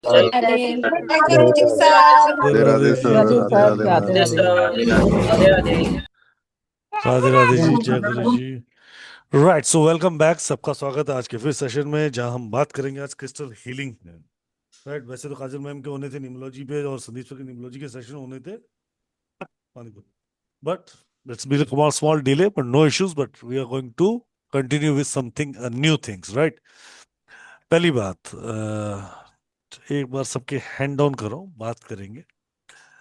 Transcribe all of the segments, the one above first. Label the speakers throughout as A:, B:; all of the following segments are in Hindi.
A: अरे
B: राधे
A: कार्तिक साहब।
B: राधे
C: राधे
B: जी,
C: सर,
B: राधे
C: राधे राधे
B: राधे
C: मैम।
B: राधे राधे जी, जय गुरु जी। राइट, सो वेलकम बैक, सबका स्वागत है आज के फिर सेशन में, जहां हम बात करेंगे आज क्रिस्टल हीलिंग में। राइट, वैसे तो काजल मैम के होने थे न्यूमरोलॉजी पे और संदीप सर के न्यूमरोलॉजी के सेशन होने थे Panipat, but it's been a small delay, but no issues, but we are going to continue with something new things. Right, पहली बात, एक बार सबके हैंड डाउन करो, बात करेंगे।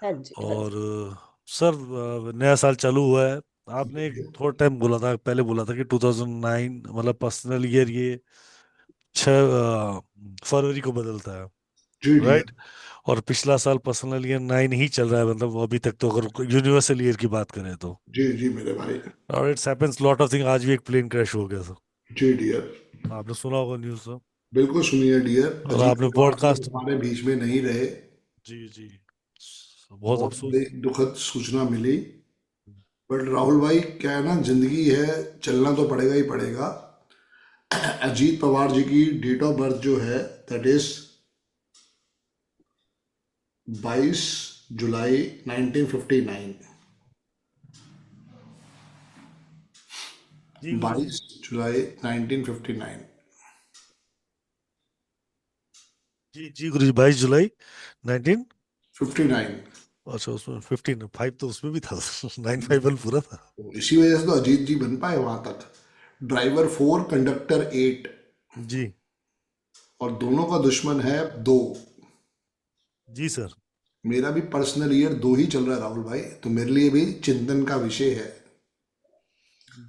A: हाँ जी, हाँ
B: और
A: जी।
B: सर, नया साल चालू हुआ है। आपने एक थोड़ा टाइम बोला था, पहले बोला था कि 2009 मतलब पर्सनल ईयर ये 6 फरवरी को बदलता है।
C: जी डियर।
B: राइट, और पिछला साल पर्सनल ईयर 9 ही चल रहा है, मतलब अभी तक तो अगर यूनिवर्सल ईयर की बात करें तो।
C: जी जी मेरे भाई।
B: और it's happens lot of thing, आज भी एक प्लेन क्रैश हो गया था,
C: जी डियर।
B: आपने सुना होगा न्यूज़ तो।
C: बिल्कुल सुनिए डियर,
B: और
C: अजीत
B: आपने
C: पवार जी
B: पॉडकास्ट,
C: हमारे बीच में नहीं रहे।
B: जी जी, बहुत
C: बहुत बड़ी
B: अफसोस।
C: दुखद सूचना मिली। बट राहुल भाई, क्या है ना, जिंदगी है, चलना तो पड़ेगा ही पड़ेगा। अजीत पवार जी की डेट ऑफ बर्थ जो है, दैट इज 22 जुलाई 1959।
B: जी गुरु जी।
C: 22 जुलाई 1959।
B: जी जी गुरु जी, 22 जुलाई 19।
C: 59।
B: अच्छा, उसमें 15 5 तो उसमें भी था। 951 पूरा था।
C: इसी वजह से तो अजीत जी बन पाए वहां तक। Driver 4, conductor 8।
B: जी
C: और दोनों का दुश्मन है 2।
B: जी सर।
C: मेरा भी पर्सनल ईयर 2 ही चल रहा है राहुल भाई, तो मेरे लिए भी चिंतन का विषय है।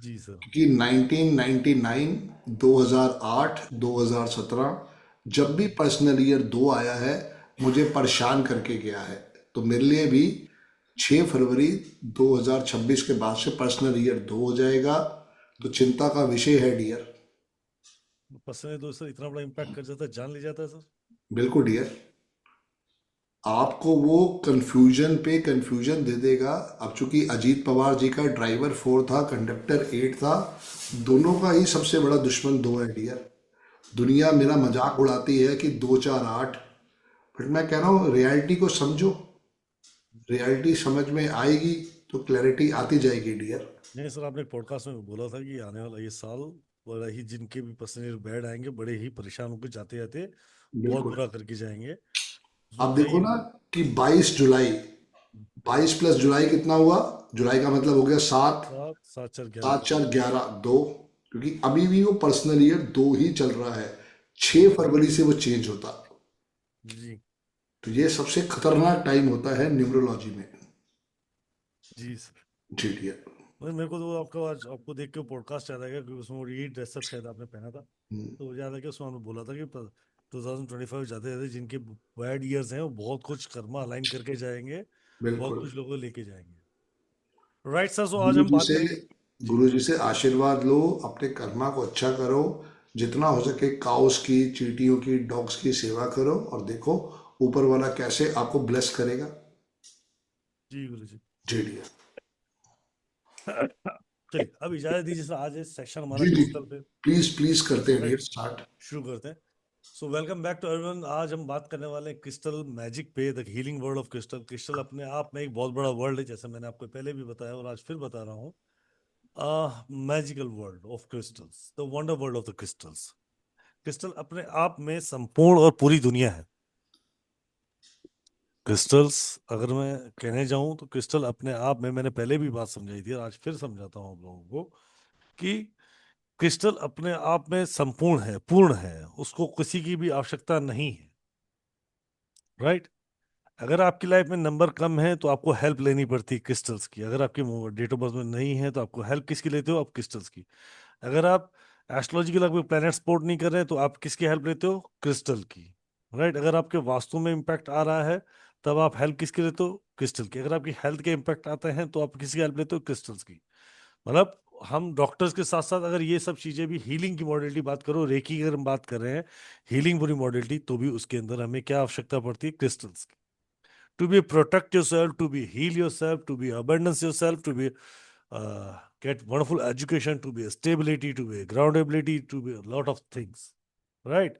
B: जी सर।
C: क्योंकि 1999, 2008, 2017 जब भी पर्सनल ईयर 2 आया है, मुझे परेशान करके गया है। तो मेरे लिए भी 6 फरवरी 2026 के बाद से पर्सनल ईयर 2 हो जाएगा। तो चिंता का विषय है डियर।
B: पसंद तो सर इतना बड़ा इम्पैक्ट कर जाता है, जान ले जाता है सर।
C: बिल्कुल डियर। आपको वो कंफ्यूजन पे कंफ्यूजन दे देगा। अब चूंकि अजीत पवार जी का ड्राइवर 4 था, कंडक्टर 8 था, दोनों का ही सबसे बड़ा दुश्मन 2 है डियर। दुनिया मेरा मजाक उड़ाती है कि 2 4 8, बट मैं कह रहा हूँ रियलिटी को समझो। रियलिटी समझ में आएगी तो क्लैरिटी आती जाएगी डियर।
B: नहीं सर, आपने पॉडकास्ट में बोला था कि आने वाला ये साल बड़ा ही, जिनके भी पर्सनल बैड आएंगे बड़े ही परेशान होकर जाते जाते बहुत
C: बिल्कुल।
B: बुरा करके जाएंगे। जो
C: आप
B: है
C: देखो
B: ही।
C: ना कि 22 जुलाई, 22 + जुलाई कितना हुआ? जुलाई का मतलब हो गया 7।
B: 7 7 4 11
C: सात चार 11, 2। क्योंकि अभी भी वो पर्सनल ईयर 2 ही चल रहा है। 6 फरवरी से वो चेंज होता।
B: जी
C: तो ये सबसे खतरनाक टाइम होता है न्यूमरोलॉजी में।
B: जी सर।
C: जी डियर।
B: मेरे को तो आपका आज आपको देख के पॉडकास्ट याद आ गया, क्योंकि उसमें वो यही ड्रेसअप शायद आपने पहना था। तो मुझे याद आ गया, उसमें आपने बोला था कि 2025 जाते जाते जिनके बैड ईयर्स हैं वो बहुत कुछ कर्मा अलाइन करके जाएंगे, बहुत
C: बिल्कुल।
B: कुछ लोगों को लेके जाएंगे। राइट सर, सो आज
C: गुरु
B: हम
C: जी
B: बात
C: से
B: करेंगे। जी
C: गुरु जी से आशीर्वाद लो, अपने कर्मा को अच्छा करो। जितना हो सके काउस की, चींटियों की, डॉग्स की सेवा करो, और देखो ऊपर वाला कैसे आपको ब्लेस करेगा।
B: जी गुरु जी।
C: जी डियर।
B: चलिए, अब इजाजत दीजिए सर, आज इस सेक्शन हमारा
C: जी जी।
B: क्रिस्टल पे।
C: प्लीज प्लीज करते हैं
B: राइट,
C: डियर, स्टार्ट।
B: शुरू करते हैं। So welcome back to everyone. आज हम बात करने वाले हैं क्रिस्टल मैजिक पे, the healing world of crystal. Crystal अपने आप में एक बहुत बड़ा वर्ल्ड है, जैसे मैंने आपको पहले भी बताया और आज फिर बता रहा हूँ। Magical world of crystals, the wonder world of the crystals. Crystal अपने आप में संपूर्ण और पूरी दुनिया है। क्रिस्टल्स, अगर मैं कहने जाऊं तो क्रिस्टल अपने आप में, मैंने पहले भी बात समझाई थी और आज फिर समझाता हूं आप लोगों को कि क्रिस्टल अपने आप में संपूर्ण है, पूर्ण है, उसको किसी की भी आवश्यकता नहीं है। राइट, अगर आपकी लाइफ में नंबर कम है तो आपको हेल्प लेनी पड़ती है क्रिस्टल्स की। अगर आपकी डेट ऑफ बर्थ में नहीं है तो आपको हेल्प किसकी लेते हो? आप क्रिस्टल्स की। अगर आप एस्ट्रोलॉजिकल आपके प्लैनेट सपोर्ट नहीं कर रहे हैं तो आप किसकी हेल्प लेते हो? क्रिस्टल की। राइट, अगर आपके वास्तु में इम्पैक्ट आ रहा है तब आप हेल्प किसकी लेते हो? क्रिस्टल की। अगर आपकी हेल्थ के इम्पैक्ट आते हैं तो आप किसकी हेल्प लेते हो? क्रिस्टल्स की। मतलब हम डॉक्टर्स के साथ साथ अगर ये सब चीजें भी, हीलिंग की मॉडलिटी बात करो, रेकी की अगर हम बात कर रहे हैं, हीलिंग पूरी मॉडलिटी, तो भी उसके अंदर हमें क्या आवश्यकता पड़ती है? क्रिस्टल्स की। To be protect yourself, to be heal yourself, to be abundance yourself, to be get wonderful education, to be a stability, to be a groundability, to be a lot of things, right?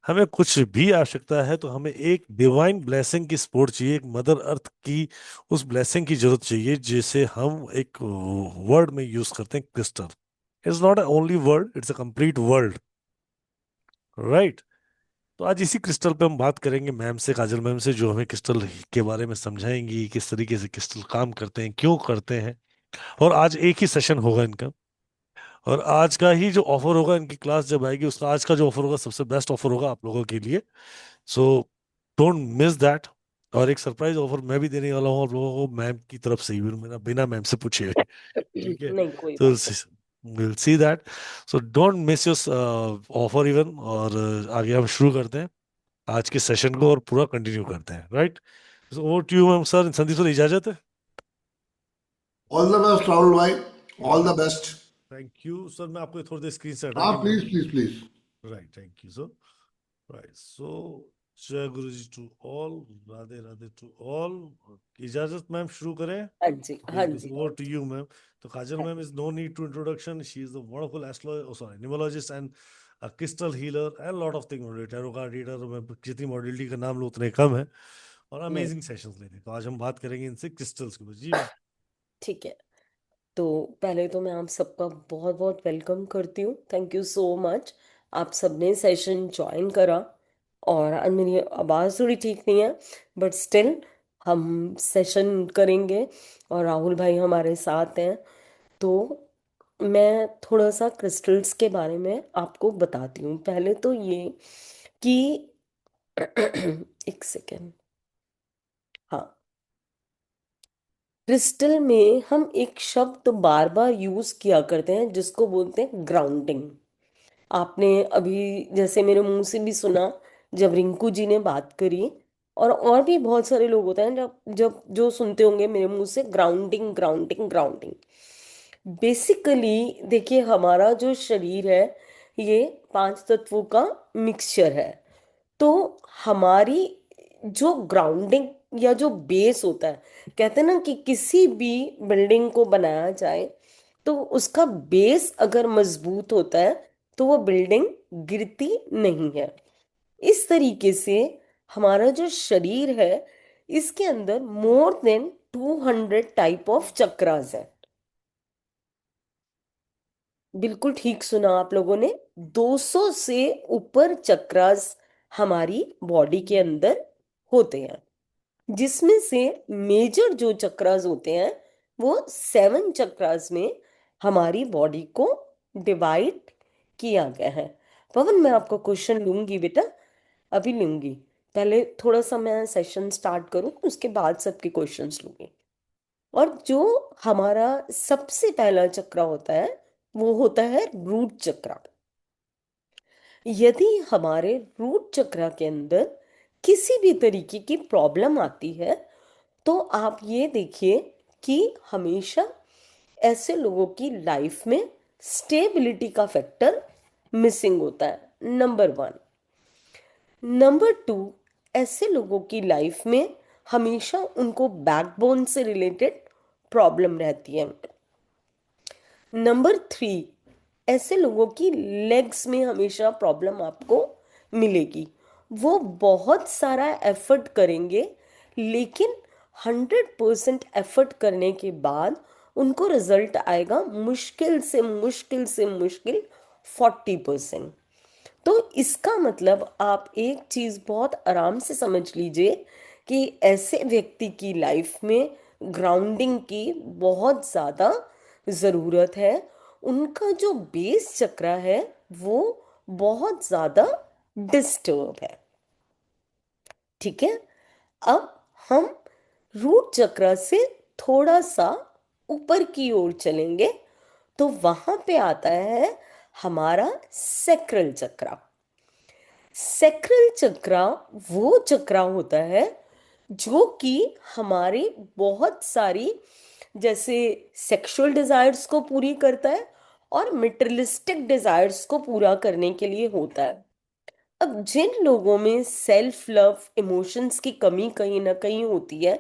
B: हमें कुछ भी आवश्यकता है तो हमें एक डिवाइन ब्लेसिंग की सपोर्ट चाहिए, एक मदर अर्थ की उस ब्लेसिंग की जरूरत चाहिए, जिसे हम एक वर्ड में यूज करते हैं, crystal. It's not only word, it's a complete world, right. तो आज इसी क्रिस्टल पे हम बात करेंगे मैम से, काजल मैम से, जो हमें क्रिस्टल के बारे में समझाएंगी, किस तरीके से क्रिस्टल काम करते हैं, क्यों करते हैं। और आज एक ही सेशन होगा इनका, और आज का ही जो ऑफर होगा, इनकी क्लास जब आएगी उसका आज का जो ऑफर होगा सबसे बेस्ट ऑफर होगा आप लोगों के लिए। So don't miss that. और एक सरप्राइज ऑफर मैं भी देने वाला हूँ आप लोगों को, मैम की तरफ से ही, मेरा बिना मैम से पूछे हुए। ठीक है।
A: नहीं, कोई
B: तो
A: बात नहीं।
B: Will see that. So don't miss your offer even. और आगे हम शुरू करते हैं आज के सेशन को और पूरा कंटिन्यू करते हैं, right. So over to you ma'am. Sir, Sandeep sir, इजाजत है।
C: ऑल द बेस्ट राहुल भाई, all the best.
B: Thank you sir. मैं आपको थोड़ी देर स्क्रीन से हटा
C: हाँ,
B: के मैं
C: please please please.
B: Right, thank you sir. Right, so जय गुरु जी to all, Radhe Radhe to all. इजाजत मैम, शुरू करें।
A: हाँ जी, हाँ
B: बिल्कुल,
A: जी, हाँ
B: ओवर टू
A: जी,
B: यू मैम। तो काजल
A: हाँ
B: मैम
A: जी।
B: Is no need to introduction, she is the wonderful astro sorry numerologist and a crystal healer and lot of things, tarot card reader, मैं जितनी मॉडलिटी का नाम लो उतने कम है। और
A: नहीं,
B: अमेजिंग सेशंस लेते हैं। तो आज हम बात करेंगे इनसे क्रिस्टल्स के ऊपर। जी मैम।
A: ठीक है। तो पहले तो मैं आप सबका बहुत बहुत वेलकम करती हूँ। थैंक यू सो मच, आप सबने सेशन ज्वाइन करा। और आज मेरी आवाज़ थोड़ी ठीक नहीं है, बट स्टिल हम सेशन करेंगे। और राहुल भाई हमारे साथ हैं। तो मैं थोड़ा सा क्रिस्टल्स के बारे में आपको बताती हूँ। पहले तो ये कि एक सेकेंड। हाँ, क्रिस्टल में हम एक शब्द बार बार यूज किया करते हैं जिसको बोलते हैं ग्राउंडिंग। आपने अभी जैसे मेरे मुंह से भी सुना जब रिंकू जी ने बात करी। और भी बहुत सारे लोग होते हैं जब जब जो सुनते होंगे मेरे मुंह से ग्राउंडिंग ग्राउंडिंग ग्राउंडिंग। बेसिकली देखिए, हमारा जो शरीर है ये पांच तत्वों का मिक्सचर है। तो हमारी जो ग्राउंडिंग या जो बेस होता है, कहते हैं ना कि किसी भी बिल्डिंग को बनाया जाए तो उसका बेस अगर मजबूत होता है तो वो बिल्डिंग गिरती नहीं है। इस तरीके से हमारा जो शरीर है इसके अंदर more than 200 type of chakras है। बिल्कुल ठीक सुना आप लोगों ने, 200 से ऊपर चक्रास हमारी बॉडी के अंदर होते हैं। जिसमें से मेजर जो चक्रास होते हैं वो 7 चक्रास में हमारी बॉडी को डिवाइड किया गया है। पवन, मैं आपको क्वेश्चन लूंगी बेटा, अभी लूंगी। पहले थोड़ा सा मैं सेशन स्टार्ट करूं, उसके बाद सबके क्वेश्चंस लूंगी। और जो हमारा सबसे पहला चक्र होता है वो होता है रूट चक्र। यदि हमारे रूट चक्र के अंदर किसी भी तरीके की प्रॉब्लम आती है तो आप ये देखिए कि हमेशा ऐसे लोगों की लाइफ में स्टेबिलिटी का फैक्टर मिसिंग होता है, नंबर 1। नंबर 2, ऐसे लोगों की लाइफ में हमेशा उनको बैकबोन से रिलेटेड प्रॉब्लम रहती है। नंबर 3, ऐसे लोगों की लेग्स में हमेशा प्रॉब्लम आपको मिलेगी। वो बहुत सारा एफर्ट करेंगे लेकिन 100% एफर्ट करने के बाद उनको रिजल्ट आएगा मुश्किल से मुश्किल से मुश्किल 40%। तो इसका मतलब आप एक चीज बहुत आराम से समझ लीजिए कि ऐसे व्यक्ति की लाइफ में ग्राउंडिंग की बहुत ज्यादा जरूरत है। उनका जो बेस चक्र है वो बहुत ज्यादा डिस्टर्ब है। ठीक है। अब हम रूट चक्र से थोड़ा सा ऊपर की ओर चलेंगे तो वहां पे आता है हमारा सैक्रल चक्र। सैक्रल चक्र वो चक्र होता है जो कि हमारी बहुत सारी जैसे सेक्सुअल डिजायर्स को पूरी करता है और मटेरियलिस्टिक डिजायर्स को पूरा करने के लिए होता है। अब जिन लोगों में सेल्फ लव इमोशंस की कमी कहीं ना कहीं होती है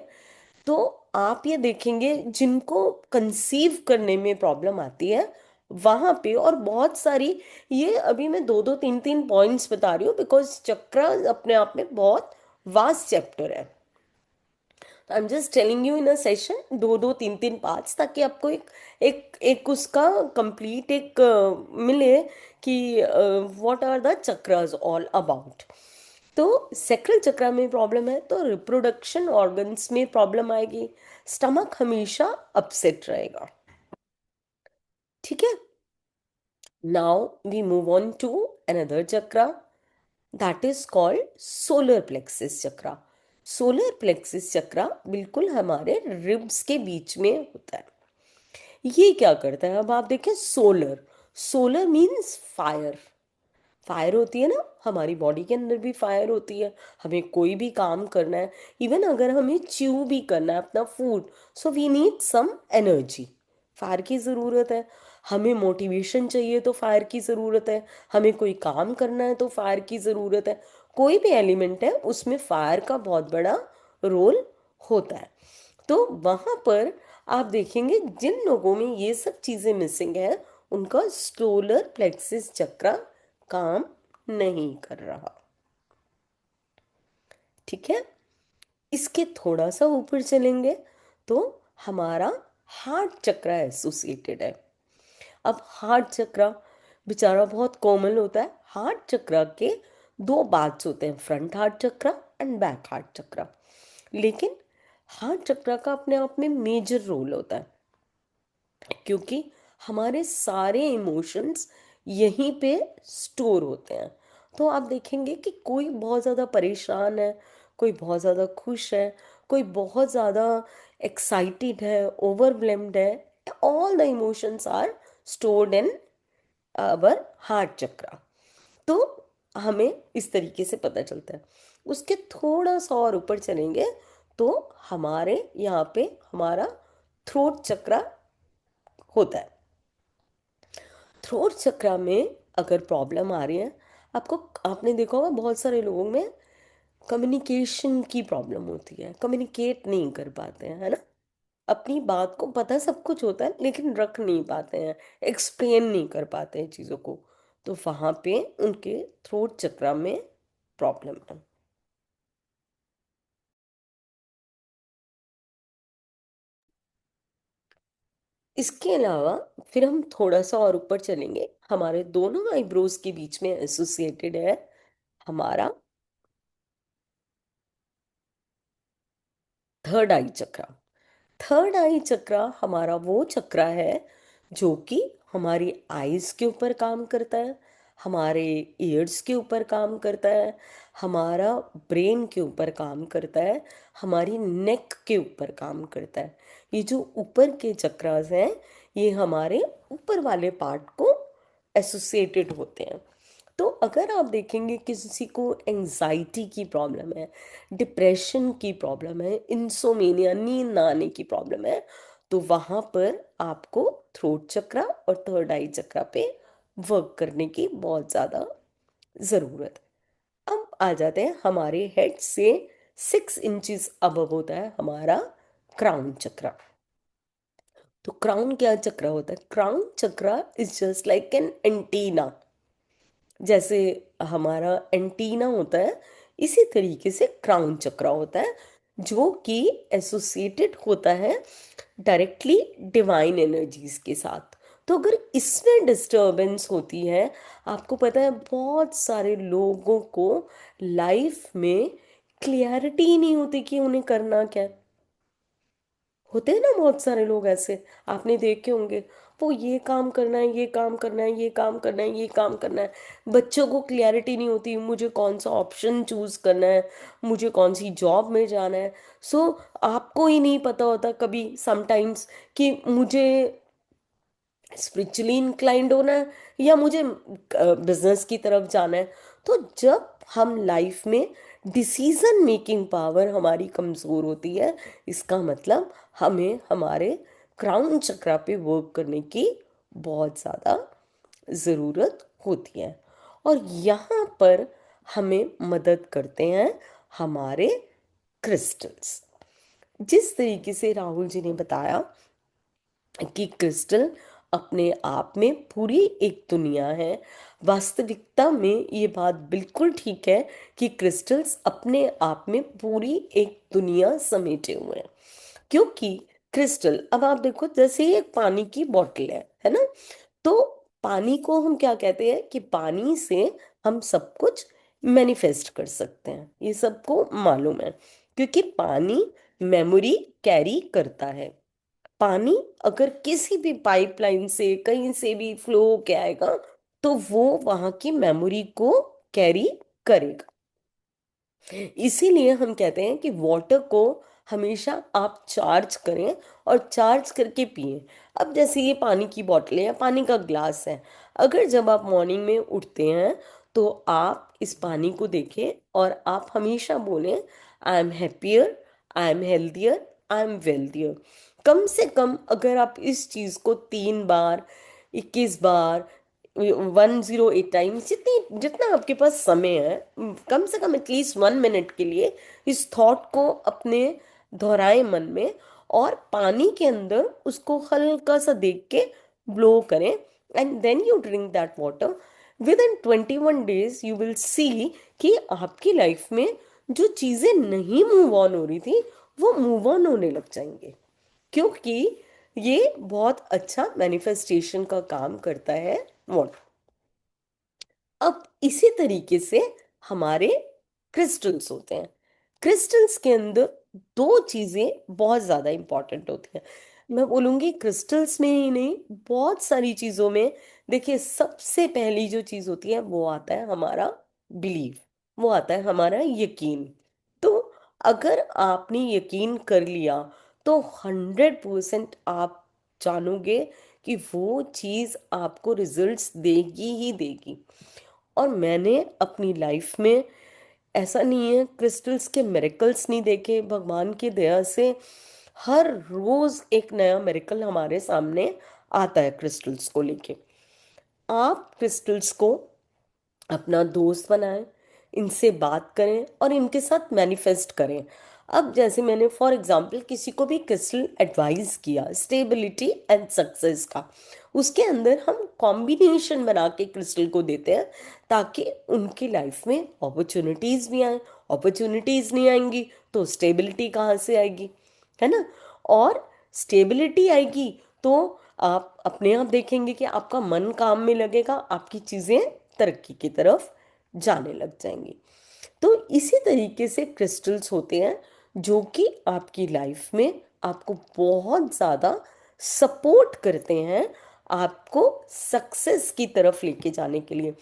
A: तो आप ये देखेंगे जिनको कंसीव करने में प्रॉब्लम आती है वहां पे। और बहुत सारी, ये अभी मैं दो दो तीन तीन पॉइंट्स बता रही हूँ बिकॉज चक्र अपने आप में बहुत वास्ट चैप्टर है। I am just telling you in a session, दो दो तीन तीन पार्ट्स, ताकि आपको एक एक एक उसका कंप्लीट एक मिले कि what are the chakras all about. तो सेक्रल चक्र में प्रॉब्लम है तो रिप्रोडक्शन ऑर्गन्स में प्रॉब्लम आएगी, स्टमक हमेशा अपसेट रहेगा। ठीक है। Now we move on to another chakra, that is called solar plexus chakra. Solar plexus chakra बिल्कुल हमारे रिब्स के बीच में होता है। ये क्या करता है, अब आप देखें, solar, solar means fire. Fire होती है ना, हमारी बॉडी के अंदर भी फायर होती है। हमें कोई भी काम करना है, इवन अगर हमें च्यू भी करना है अपना food, so we need some energy, fire की ज़रूरत है। हमें मोटिवेशन चाहिए तो फायर की ज़रूरत है। हमें कोई काम करना है तो फायर की ज़रूरत है। कोई भी एलिमेंट है उसमें फायर का बहुत बड़ा रोल होता है। तो वहां पर आप देखेंगे जिन लोगों में ये सब चीजें मिसिंग है, उनका सोलर प्लेक्सिस चक्र काम नहीं कर रहा। ठीक है। इसके थोड़ा सा ऊपर चलेंगे तो हमारा हार्ट चक्र एसोसिएटेड है। अब हार्ट चक्र बेचारा बहुत कोमल होता है। हार्ट चक्र के दो पार्ट्स होते हैं, फ्रंट हार्ट चक्र एंड बैक हार्ट चक्र। लेकिन हार्ट चक्र का अपने आप में मेजर रोल होता है, क्योंकि हमारे सारे इमोशंस यहीं पे स्टोर होते हैं। तो आप देखेंगे कि कोई बहुत ज़्यादा परेशान है, कोई बहुत ज़्यादा खुश है, कोई बहुत ज़्यादा एक्साइटेड है, ओवरवेल्म्ड है, all the emotions are stored in our heart chakra. तो हमें इस तरीके से पता चलता है। उसके थोड़ा सा और ऊपर चलेंगे तो हमारे यहाँ पे हमारा थ्रोट चक्र होता है। थ्रोट चक्र में अगर प्रॉब्लम आ रही है आपको, आपने देखा होगा बहुत सारे लोगों में कम्युनिकेशन की प्रॉब्लम होती है, कम्युनिकेट नहीं कर पाते हैं, है ना। अपनी बात को पता सब कुछ होता है लेकिन रख नहीं पाते हैं, एक्सप्लेन नहीं कर पाते हैं चीज़ों को। तो वहाँ पे उनके थ्रोट चक्र में प्रॉब्लम है। इसके अलावा फिर हम थोड़ा सा और ऊपर चलेंगे, हमारे दोनों आईब्रोज के बीच में एसोसिएटेड है हमारा थर्ड आई चक्र। थर्ड आई चक्र हमारा वो चक्र है जो कि हमारी आईज के ऊपर काम करता है, हमारे ईयर्स के ऊपर काम करता है, हमारा ब्रेन के ऊपर काम करता है, हमारी नेक के ऊपर काम करता है। ये जो ऊपर के चक्रास हैं, ये हमारे ऊपर वाले पार्ट को एसोसिएटेड होते हैं। तो अगर आप देखेंगे किसी को एंजाइटी की प्रॉब्लम है, डिप्रेशन की प्रॉब्लम है, इंसोमेनिया, नींद ना आने की प्रॉब्लम है, तो वहां पर आपको थ्रोट चक्रा और थर्ड आई चक्रा पे वर्क करने की बहुत ज़्यादा ज़रूरत है। अब आ जाते हैं हमारे हेड से 6 इंचेस अबव होता है हमारा क्राउन चक्रा। तो क्राउन क्या चक्र होता है, क्राउन चक्र is just like an antenna. जैसे हमारा एंटीना होता है, इसी तरीके से क्राउन चक्र होता है, जो कि एसोसिएटेड होता है डायरेक्टली डिवाइन एनर्जीज के साथ। तो अगर इसमें डिस्टरबेंस होती है, आपको पता है बहुत सारे लोगों को लाइफ में क्लियरिटी ही नहीं होती कि उन्हें करना क्या है। होते हैं ना बहुत सारे लोग ऐसे, आपने देखे होंगे, वो ये काम करना है, ये काम करना है, ये काम करना है, ये काम करना है। बच्चों को क्लैरिटी नहीं होती मुझे कौन सा ऑप्शन चूज करना है, मुझे कौन सी जॉब में जाना है। सो आपको ही नहीं पता होता कभी समटाइम्स कि मुझे स्पिरिचुअली इंक्लाइंड होना है या मुझे बिजनेस की तरफ जाना है। तो जब हम लाइफ में डिसीजन मेकिंग पावर हमारी कमज़ोर होती है, इसका मतलब हमें हमारे क्राउन चक्रा पे वर्क करने की बहुत ज़्यादा ज़रूरत होती है। और यहाँ पर हमें मदद करते हैं हमारे क्रिस्टल्स। जिस तरीके से राहुल जी ने बताया कि क्रिस्टल अपने आप में पूरी एक दुनिया है। वास्तविकता में ये बात बिल्कुल ठीक है कि क्रिस्टल्स अपने आप में पूरी एक दुनिया समेटे हुए हैं। क्योंकि क्रिस्टल, अब आप देखो, जैसे ये एक पानी की बोतल है ना। तो पानी को हम क्या कहते हैं कि पानी से हम सब कुछ मैनिफेस्ट कर सकते हैं, ये सबको मालूम है। क्योंकि पानी मेमोरी कैरी करता है। पानी अगर किसी भी पाइपलाइन से कहीं से भी फ्लो होके आएगा तो वो वहां की मेमोरी को कैरी करेगा। इसीलिए हम कहते हैं कि वाटर को हमेशा आप चार्ज करें और चार्ज करके पिएं। अब जैसे ये पानी की बोतल है या पानी का ग्लास है, अगर जब आप मॉर्निंग में उठते हैं तो आप इस पानी को देखें और आप हमेशा बोलें, I am happier, I am healthier, I am wealthier. कम से कम अगर आप इस चीज़ को 3 बार, 21 बार, 108 टाइम्स, जितनी जितना आपके पास समय है, कम से कम एटलीस्ट 1 मिनट के लिए इस थॉट को अपने दोहराए मन में, और पानी के अंदर उसको हल्का सा देख के ब्लो करें, and then you drink that water. Within 21 days you will see कि आपकी लाइफ में जो चीज़ें नहीं मूव ऑन हो रही थी वो मूव ऑन होने लग जाएंगे। क्योंकि ये बहुत अच्छा मैनिफेस्टेशन का काम करता है वाटर। अब इसी तरीके से हमारे क्रिस्टल्स होते हैं। क्रिस्टल्स के अंदर दो चीजें बहुत ज्यादा इंपॉर्टेंट होती हैं। मैं बोलूंगी क्रिस्टल्स में ही नहीं, बहुत सारी चीजों में। देखिए, सबसे पहली जो चीज होती है वो आता है हमारा बिलीव, वो आता है हमारा यकीन। तो अगर आपने यकीन कर लिया तो 100% आप जानोगे कि वो चीज आपको रिजल्ट्स देगी ही देगी। और मैंने अपनी लाइफ में, ऐसा नहीं है क्रिस्टल्स के मिरेकल्स नहीं देखे, भगवान की दया से हर रोज एक नया मिरेकल हमारे सामने आता है क्रिस्टल्स को लेके। आप क्रिस्टल्स को अपना दोस्त बनाएं, इनसे बात करें और इनके साथ मैनिफेस्ट करें। अब जैसे मैंने फॉर एग्जांपल किसी को भी क्रिस्टल एडवाइस किया स्टेबिलिटी एंड सक्सेस का, उसके अंदर हम कॉम्बिनेशन बना के क्रिस्टल को देते हैं ताकि उनकी लाइफ में अपॉर्चुनिटीज भी आए। अपॉर्चुनिटीज नहीं आएंगी तो स्टेबिलिटी कहाँ से आएगी, है ना। और स्टेबिलिटी आएगी तो आप अपने आप देखेंगे कि आपका मन काम में लगेगा, आपकी चीजें तरक्की की तरफ जाने लग जाएंगी। तो इसी तरीके से क्रिस्टल्स होते हैं जो कि आपकी लाइफ में आपको बहुत ज़्यादा सपोर्ट करते हैं, आपको सक्सेस की तरफ लेके जाने के लिए।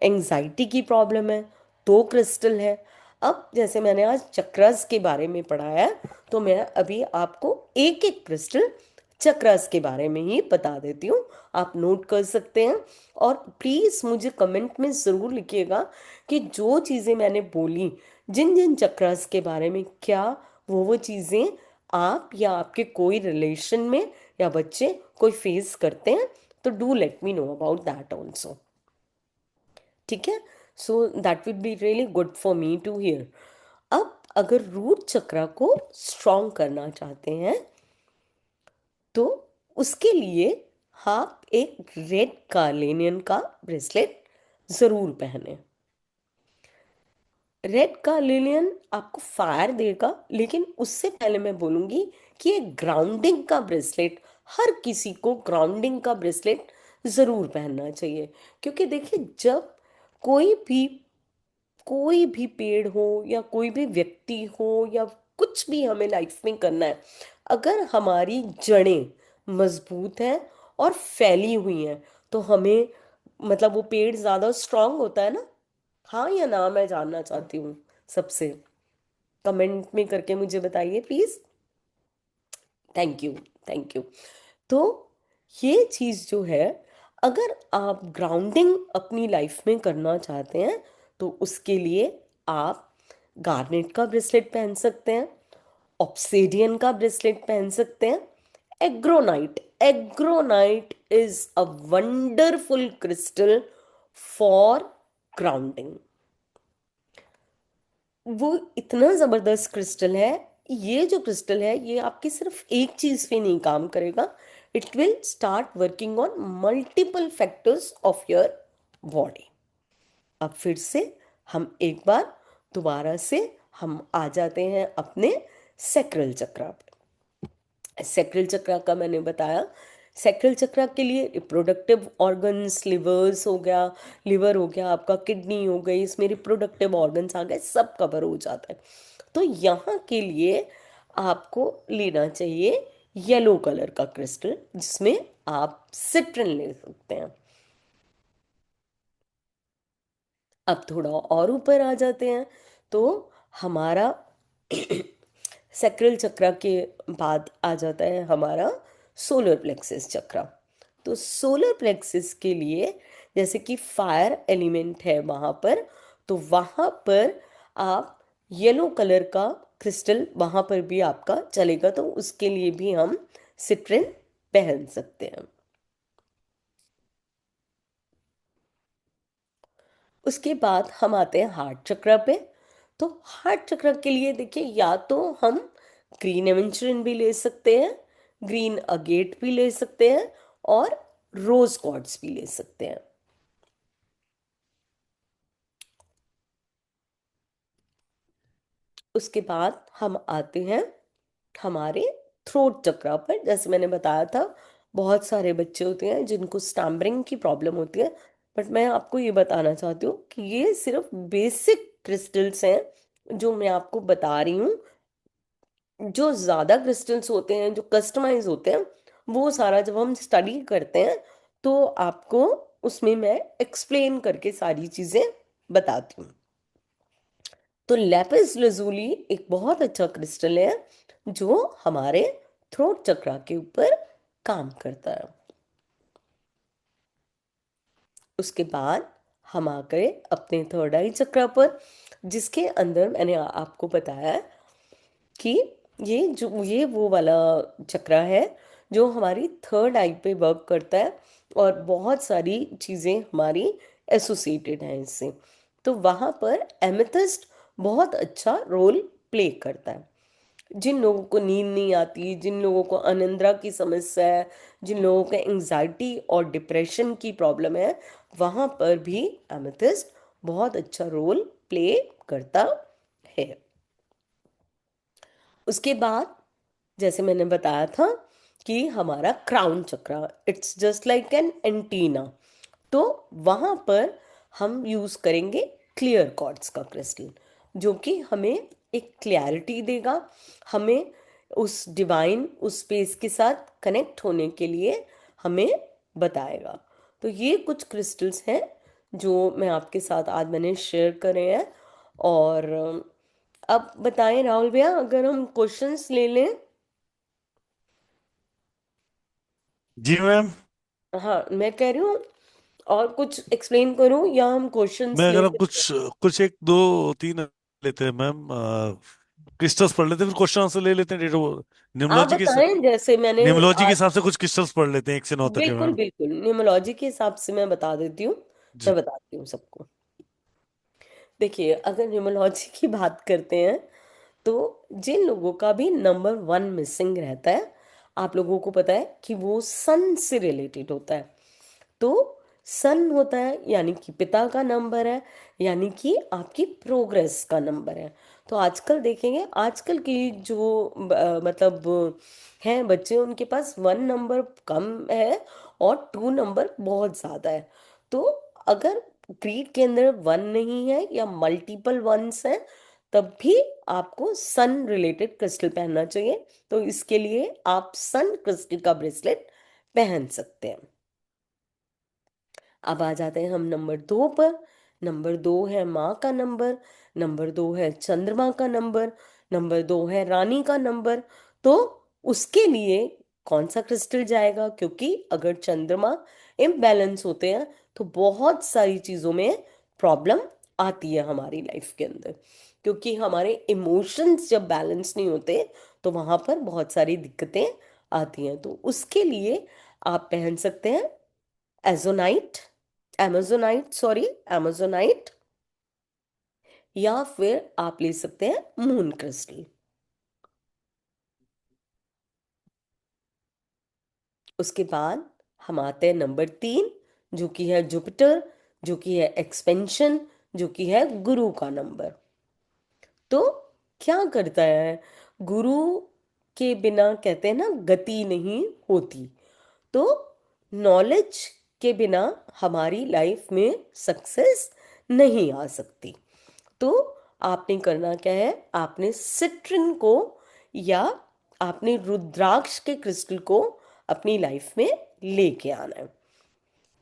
A: एंजाइटी की प्रॉब्लम है तो क्रिस्टल है। अब जैसे मैंने आज चक्रास के बारे में पढ़ाया है, तो मैं अभी आपको एक एक क्रिस्टल चक्रास के बारे में ही बता देती हूँ, आप नोट कर सकते हैं। और प्लीज़ मुझे कमेंट में ज़रूर लिखिएगा कि जो चीज़ें मैंने बोली, जिन जिन चक्रास के बारे में, क्या वो चीज़ें आप या आपके कोई रिलेशन में या बच्चे कोई फेस करते हैं। तो do let me know about that also. ठीक है, so that will be really good for me to hear. अब अगर रूट चक्रा को स्ट्रॉन्ग करना चाहते हैं तो उसके लिए आप एक रेड कार्लेनियन का ब्रेसलेट जरूर पहने। रेड कार्लेनियन आपको फायर देगा, लेकिन उससे पहले मैं बोलूंगी कि एक ग्राउंडिंग का ब्रेसलेट, हर किसी को ग्राउंडिंग का ब्रेसलेट जरूर पहनना चाहिए। क्योंकि देखिए, जब कोई भी कोई भी पेड़ हो या कोई भी व्यक्ति हो या कुछ भी हमें लाइफ में करना है, अगर हमारी जड़ें मजबूत हैं और फैली हुई हैं तो हमें, मतलब वो पेड़ ज्यादा स्ट्रांग होता है ना। हाँ या ना, मैं जानना चाहती हूँ सबसे। कमेंट में करके मुझे बताइए please. Thank you, thank you. तो ये चीज जो है, अगर आप ग्राउंडिंग अपनी लाइफ में करना चाहते हैं तो उसके लिए आप गार्नेट का ब्रेसलेट पहन सकते हैं, ऑब्सिडियन का ब्रेसलेट पहन सकते हैं, aragonite. Aragonite is a wonderful crystal for grounding. वो इतना जबरदस्त क्रिस्टल है। ये जो क्रिस्टल है ये आपकी सिर्फ एक चीज पे नहीं काम करेगा, it will start working on multiple factors of your body. अब फिर से हम एक बार दोबारा से हम आ जाते हैं अपने सैक्रल चक्रा पे। सैक्रल चक्रा का मैंने बताया, सैक्रल चक्रा के लिए रिप्रोडक्टिव ऑर्गन्स, लिवर्स हो गया, लिवर हो गया आपका, किडनी हो गई, इसमें रिप्रोडक्टिव ऑर्गन्स आ गए, सब कवर हो जाता है। तो यहाँ के लिए आपको लेना चाहिए येलो कलर का क्रिस्टल, जिसमें आप सिट्रिन ले सकते हैं। अब थोड़ा और ऊपर आ जाते हैं तो हमारा सैक्रल चक्रा के बाद आ जाता है हमारा सोलर प्लेक्सिस चक्रा। तो सोलर प्लेक्सिस के लिए जैसे कि फायर एलिमेंट है वहाँ पर, तो वहाँ पर आप येलो कलर का क्रिस्टल वहाँ पर भी आपका चलेगा, तो उसके लिए भी हम सिट्रिन पहन सकते हैं। उसके बाद हम आते हैं हार्ट चक्र पे। तो हार्ट चक्र के लिए देखिए, या तो हम ग्रीन एवेंचुरिन भी ले सकते हैं, ग्रीन अगेट भी ले सकते हैं, और रोज क्वार्ट्ज भी ले सकते हैं। उसके बाद हम आते हैं हमारे थ्रोट चक्र पर। जैसे मैंने बताया था, बहुत सारे बच्चे होते हैं जिनको स्टैम्बरिंग की प्रॉब्लम होती है, बट मैं आपको ये बताना चाहती हूँ कि ये सिर्फ बेसिक क्रिस्टल्स हैं जो मैं आपको बता रही हूँ। जो ज्यादा क्रिस्टल्स होते हैं, जो कस्टमाइज होते हैं, वो सारा जब हम स्टडी करते हैं तो आपको उसमें मैं एक्सप्लेन करके सारी चीजें बताती हूँ। तो लैपिस lazuli एक बहुत अच्छा क्रिस्टल है जो हमारे थ्रोट चक्रा के ऊपर काम करता है। उसके बाद हम आ गए अपने थर्ड आई चक्रा पर, जिसके अंदर मैंने आपको बताया कि ये वो वाला चक्रा है जो हमारी थर्ड आई पे वर्क करता है, और बहुत सारी चीज़ें हमारी एसोसिएटेड हैं इससे। तो वहाँ पर एमेथिस्ट बहुत अच्छा रोल प्ले करता है। जिन लोगों को नींद नहीं आती, जिन लोगों को अनिद्रा की समस्या है, जिन लोगों को एंजाइटी और डिप्रेशन की प्रॉब्लम है, वहाँ पर भी एमेथिस्ट बहुत अच्छा रोल प्ले करता है। उसके बाद जैसे मैंने बताया था कि हमारा crown chakra, it's just like an antenna. तो वहाँ पर हम यूज़ करेंगे क्लियर क्वार्ट्ज का क्रिस्टल, जो कि हमें एक क्लैरिटी देगा, हमें उस डिवाइन, उस स्पेस के साथ कनेक्ट होने के लिए हमें बताएगा। तो ये कुछ क्रिस्टल्स हैं जो मैं आपके साथ आज मैंने शेयर करे हैं। और अब बताएं राहुल भैया, अगर हम क्वेश्चंस ले लें।
B: जी मैम।
A: हाँ, मैं कह रही हूँ और कुछ एक्सप्लेन करूँ या हम क्वेश्चंस
B: मैं
A: ले
B: अगर हम
A: लेते हैं?
B: कुछ कुछ एक दो तीन लेते हैं मैम, क्रिस्टल्स पढ़ लेते हैं, फिर क्वेश्चन आंसर ले लेते हैं, डेट
A: आप
B: निम्नोलॉजी के
A: बताएं, जैसे मैंने
B: निम्नोलॉजी के
A: आज।
B: हिसाब से कुछ क्रिस्टल्स पढ़ लेते हैं 1 से 9 तक है
A: बिल्कुल
B: मैम।
A: बिल्कुल, न्यूमरोलॉजी के हिसाब से मैं बता देती हूँ।
B: जी।
A: मैं बताती हूँ सबको। देखिए, अगर न्यूमरोलॉजी की बात करते हैं तो जिन लोगों का भी नंबर 1 मिसिंग रहता है, आप लोगों को पता है कि वो सन से रिलेटेड होता है। तो सन होता है यानी कि पिता का नंबर है, यानी कि आपकी प्रोग्रेस का नंबर है। तो आजकल देखेंगे, आजकल की जो मतलब हैं बच्चे, उनके पास 1 नंबर कम है और 2 नंबर बहुत ज़्यादा है। तो अगर ग्रीड के अंदर 1 नहीं है या मल्टीपल वंस हैं, तब भी आपको सन रिलेटेड क्रिस्टल पहनना चाहिए। तो इसके लिए आप सन क्रिस्टल का ब्रेसलेट पहन सकते हैं। अब आ जाते हैं हम नंबर 2 पर। नंबर 2 है माँ का नंबर, नंबर 2 है चंद्रमा का नंबर, नंबर 2 है रानी का नंबर। तो उसके लिए कौन सा क्रिस्टल जाएगा? क्योंकि अगर चंद्रमा इम्बैलेंस होते हैं तो बहुत सारी चीज़ों में प्रॉब्लम आती है हमारी लाइफ के अंदर। क्योंकि हमारे इमोशंस जब बैलेंस नहीं होते तो वहाँ पर बहुत सारी दिक्कतें आती हैं। तो उसके लिए आप पहन सकते हैं एजोनाइट, एमेजोनाइट, सॉरी, एमेजोनाइट, या फिर आप ले सकते हैं मून क्रिस्टल। उसके बाद हम आते हैं नंबर 3, जो कि है जुपिटर, जो कि है एक्सपेंशन, जो कि है गुरु का नंबर। तो क्या करता है, गुरु के बिना कहते हैं ना गति नहीं होती। तो नॉलेज के बिना हमारी लाइफ में सक्सेस नहीं आ सकती। तो आपने करना क्या है, आपने सिट्रिन को या आपने रुद्राक्ष के क्रिस्टल को अपनी लाइफ में लेके आना है।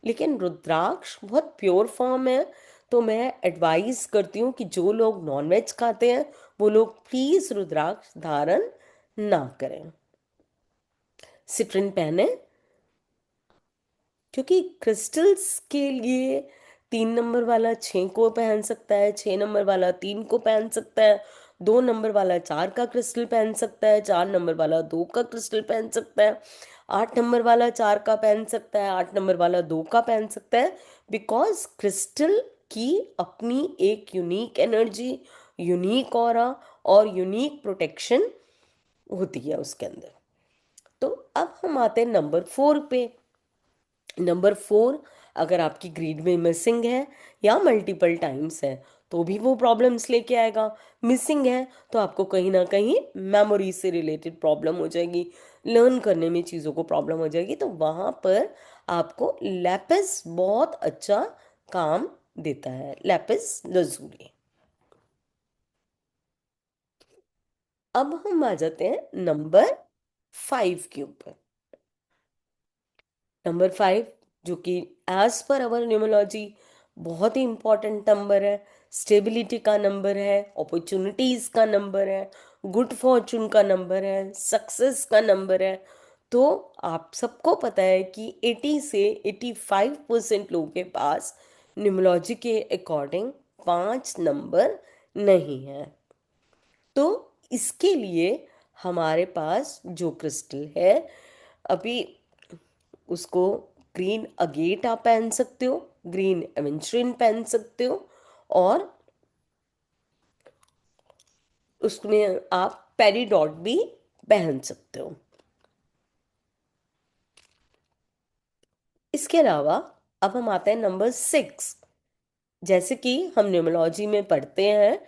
A: लेकिन रुद्राक्ष बहुत प्योर फॉर्म है, तो मैं एडवाइस करती हूँ कि जो लोग नॉनवेज खाते हैं वो लोग प्लीज रुद्राक्ष धारण ना करें, सिट्रिन पहने। क्योंकि क्रिस्टल्स के लिए 3 नंबर वाला 6 को पहन सकता है, 6 नंबर वाला 3 को पहन सकता है, 2 नंबर वाला 4 का क्रिस्टल पहन सकता है, 4 नंबर वाला 2 का क्रिस्टल पहन सकता है, 8 नंबर वाला 4 का पहन सकता है, 8 नंबर वाला 2 का पहन सकता है। बिकॉज क्रिस्टल की अपनी एक यूनिक एनर्जी, यूनिक ऑरा और यूनिक प्रोटेक्शन होती है उसके अंदर। तो अब हम आते हैं नंबर 4 पे। नंबर 4, अगर आपकी ग्रीड में मिसिंग है या मल्टीपल टाइम्स है तो भी वो प्रॉब्लम्स लेके आएगा। मिसिंग है तो आपको कहीं ना कहीं मेमोरी से रिलेटेड प्रॉब्लम हो जाएगी, लर्न करने में चीज़ों को प्रॉब्लम हो जाएगी। तो वहाँ पर आपको लैपिस बहुत अच्छा काम देता है, लैपिस लजूरी। अब हम आ जाते हैं नंबर 5 के ऊपर। नंबर 5, जो कि एज पर अवर न्यूमरोलॉजी बहुत ही इंपॉर्टेंट नंबर है, स्टेबिलिटी का नंबर है, अपॉर्चुनिटीज का नंबर है, गुड फॉर्चून का नंबर है, सक्सेस का नंबर है। तो आप सबको पता है कि 80 से 85% लोगों के पास न्यूमरोलॉजी के अकॉर्डिंग 5 नंबर नहीं है। तो इसके लिए हमारे पास जो क्रिस्टल है, अभी उसको ग्रीन अगेट आप पहन सकते हो, ग्रीन एवेंचुरिन पहन सकते हो, और उसमें आप पेरीडॉट भी पहन सकते हो। इसके अलावा अब हम आते हैं नंबर 6। जैसे कि हम न्यूमरोलॉजी में पढ़ते हैं,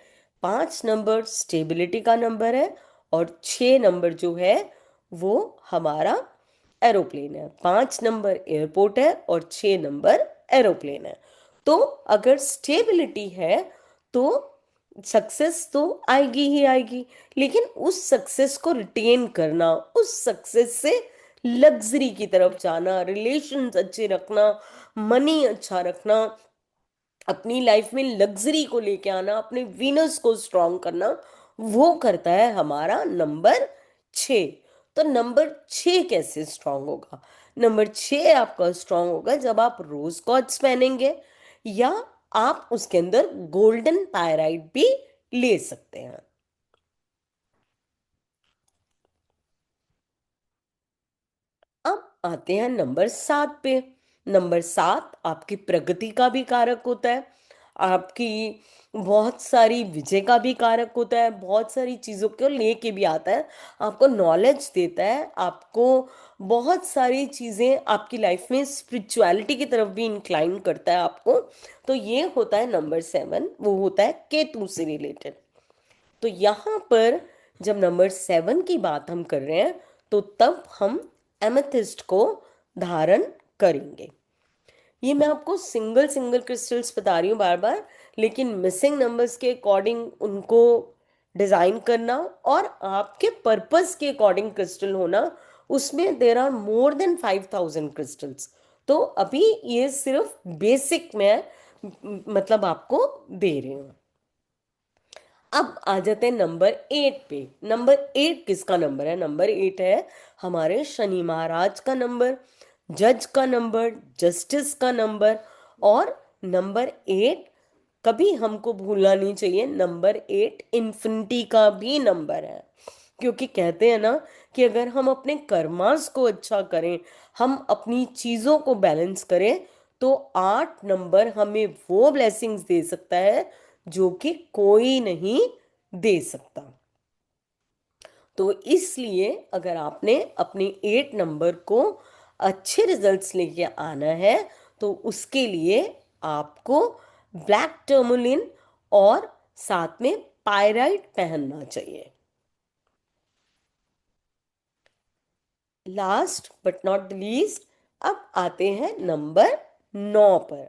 A: 5 नंबर स्टेबिलिटी का नंबर है और 6 नंबर जो है वो हमारा एरोप्लेन है। 5 नंबर एयरपोर्ट है और 6 नंबर एरोप्लेन है। तो अगर स्टेबिलिटी है तो सक्सेस तो आएगी ही आएगी, लेकिन उस सक्सेस को रिटेन करना, उस सक्सेस से लग्जरी की तरफ जाना, रिलेशंस अच्छे रखना, मनी अच्छा रखना, अपनी लाइफ में लग्जरी को लेके आना, अपने वीनस को स्ट्रांग करना, वो करता है हमारा नंबर 6। तो नंबर 6 कैसे स्ट्रांग होगा? नंबर 6 आपका स्ट्रांग होगा जब आप रोज कॉर्ड्स पहनेंगे, या आप उसके अंदर गोल्डन पायराइट भी ले सकते हैं। अब आते हैं नंबर 7 पे। नंबर 7 आपकी प्रगति का भी कारक होता है, आपकी बहुत सारी विजय का भी कारक होता है, बहुत सारी चीज़ों को लेके भी आता है, आपको नॉलेज देता है, आपको बहुत सारी चीज़ें आपकी लाइफ में स्पिरिचुअलिटी की तरफ भी इंक्लाइन करता है आपको। तो ये होता है नंबर 7, वो होता है केतु से रिलेटेड। तो यहाँ पर जब नंबर 7 की बात हम कर रहे हैं तो तब हम एमेथिस्ट को धारण करेंगे। ये मैं आपको सिंगल सिंगल क्रिस्टल्स बता रही हूँ बार बार, लेकिन मिसिंग नंबर्स के अकॉर्डिंग उनको डिजाइन करना और आपके पर्पस के अकॉर्डिंग क्रिस्टल होना, उसमें there are more than 5,000 crystals. तो अभी ये सिर्फ बेसिक में मतलब आपको दे रही हूँ। अब आ जाते हैं नंबर 8 पे। नंबर 8 किसका नंबर है? नंबर 8 है हमारे शनि महाराज का नंबर, जज का नंबर, जस्टिस का नंबर। और नंबर 8 कभी हमको भूलना नहीं चाहिए, नंबर 8 इन्फिनिटी का भी नंबर है। क्योंकि कहते हैं ना कि अगर हम अपने कर्मास को अच्छा करें, हम अपनी चीजों को बैलेंस करें, तो 8 नंबर हमें वो ब्लेसिंग्स दे सकता है जो कि कोई नहीं दे सकता। तो इसलिए अगर आपने अपने 8 नंबर को अच्छे रिजल्ट्स लेके आना है तो उसके लिए आपको ब्लैक टर्मोलिन और साथ में पायराइट पहनना चाहिए। Last but not the least, अब आते हैं नंबर 9 पर।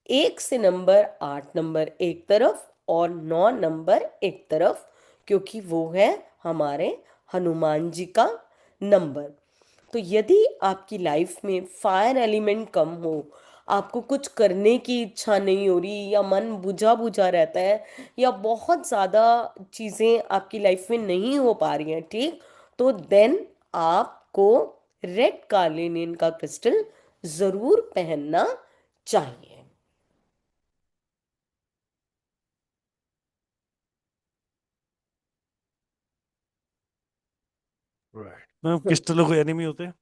A: 1 से नंबर 8 नंबर एक तरफ और 9 नंबर एक तरफ, क्योंकि वो है हमारे हनुमान जी का नंबर। तो यदि आपकी लाइफ में फायर एलिमेंट कम हो, आपको कुछ करने की इच्छा नहीं हो रही, या मन बुझा बुझा रहता है, या बहुत ज़्यादा चीज़ें आपकी लाइफ में नहीं हो पा रही हैं ठीक, तो देन आपको रेड कार्लिनियन का क्रिस्टल ज़रूर पहनना चाहिए।
B: राइट मैम, क्रिस्टलों के एनिमी होते हैं?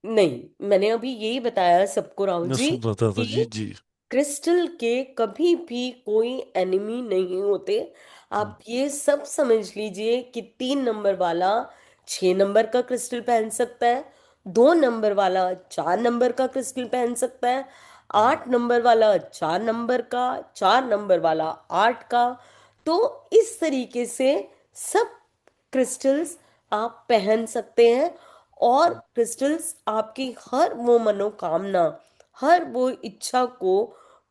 A: नहीं, मैंने अभी यही बताया सबको राहुल
B: मैं
A: जी
B: सुन रहा था जी
A: कि
B: जी।
A: क्रिस्टल के कभी भी कोई एनिमी नहीं होते।
B: हम्म,
A: आप ये सब समझ लीजिए कि 3 नंबर वाला 6 नंबर का क्रिस्टल पहन सकता है, 2 नंबर वाला 4 नंबर का क्रिस्टल पहन सकता है,
B: हम्म,
A: 8 नंबर वाला 4 नंबर का, 4 नंबर वाला 8 का। तो इस तरीके से सब क्रिस्टल्स आप पहन सकते हैं। और
B: हम्म,
A: क्रिस्टल्स आपकी हर वो मनोकामना, हर वो इच्छा को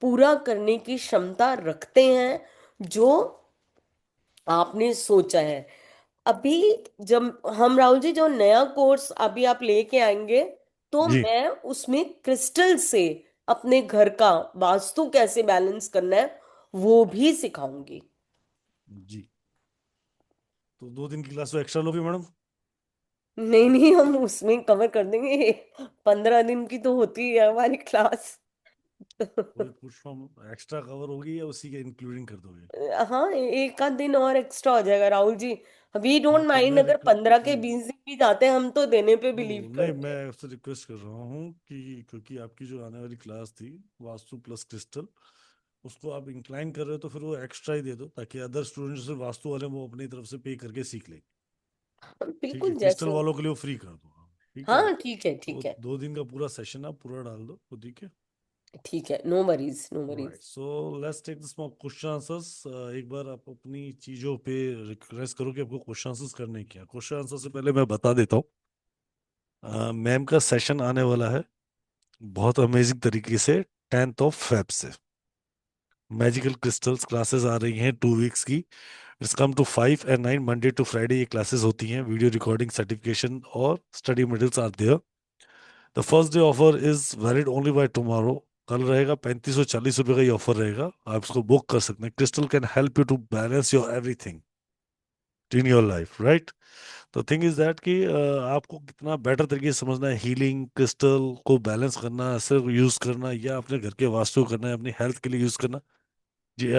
A: पूरा करने की क्षमता रखते हैं जो आपने सोचा है। अभी जब हम राहुल जी जो नया कोर्स अभी आप लेके आएंगे, तो
B: जी
A: मैं उसमें क्रिस्टल से अपने घर का वास्तु कैसे बैलेंस करना है वो भी सिखाऊंगी।
B: जी। तो 2 दिन की क्लास तो एक्स्ट्रा लोगे मैडम?
A: नहीं नहीं, हम उसमें कवर कर देंगे। 15 दिन की तो होती है हमारी क्लास।
B: वही पूछ रहा हूँ, एक्स्ट्रा कवर होगी या उसी के इंक्लूडिंग कर दोगे?
A: हाँ, एक आध दिन और एक्स्ट्रा हो जाएगा राहुल जी। वी
B: हाँ
A: डोंट
B: तो
A: माइंड,
B: मैं
A: अगर 15 के 20 दिन भी जाते हैं हम तो देने पे
B: नो
A: बिलीव
B: नहीं,
A: करते
B: मैं
A: हैं।
B: आपसे रिक्वेस्ट कर रहा हूँ कि क्योंकि आपकी जो आने वाली क्लास थी वास्तु प्लस क्रिस्टल, उसको आप इंक्लाइन कर रहे हो तो फिर वो एक्स्ट्रा ही दे दो, ताकि अदर स्टूडेंट्स जो वास्तु वाले वो अपनी तरफ से पे करके सीख लें। ठीक है,
A: बिल्कुल
B: क्रिस्टल
A: जैसे।
B: वालों के लिए वो फ्री कर दो आप, ठीक है।
A: हाँ ठीक है,
B: तो
A: ठीक है।
B: 2 दिन का पूरा सेशन आप पूरा डाल दो तो ठीक है।
A: ठीक है, no worries, no
B: right,
A: worries.
B: So let's take the small question answers. एक बार आप अपनी चीजों पे रिक्वेस्ट करो कि आपको क्वेश्चन आंसर्स करने क्या। क्वेश्चन आंसर से पहले मैं बता देता हूँ, मैम का सेशन आने वाला है बहुत अमेजिंग तरीके से 10th of Feb से। मैजिकल क्रिस्टल्स क्लासेस आ रही हैं 2 वीक्स की। It's come to 5 and 9 Monday to Friday ये क्लासेस होती हैं। वीडियो रिकॉर्डिंग, सर्टिफिकेशन और study materials are there. The first day offer is valid only by tomorrow. कल रहेगा, 3540 रुपये का ये ऑफर रहेगा। आप इसको बुक कर सकते हैं। Crystal can help you to balance your everything in your life, right. तो थिंग इज दैट कि आपको कितना बेटर तरीके से समझना है हीलिंग क्रिस्टल को बैलेंस करना, सिर्फ यूज करना, या अपने घर के वास्तु करना है, अपनी हेल्थ के लिए यूज करना, जी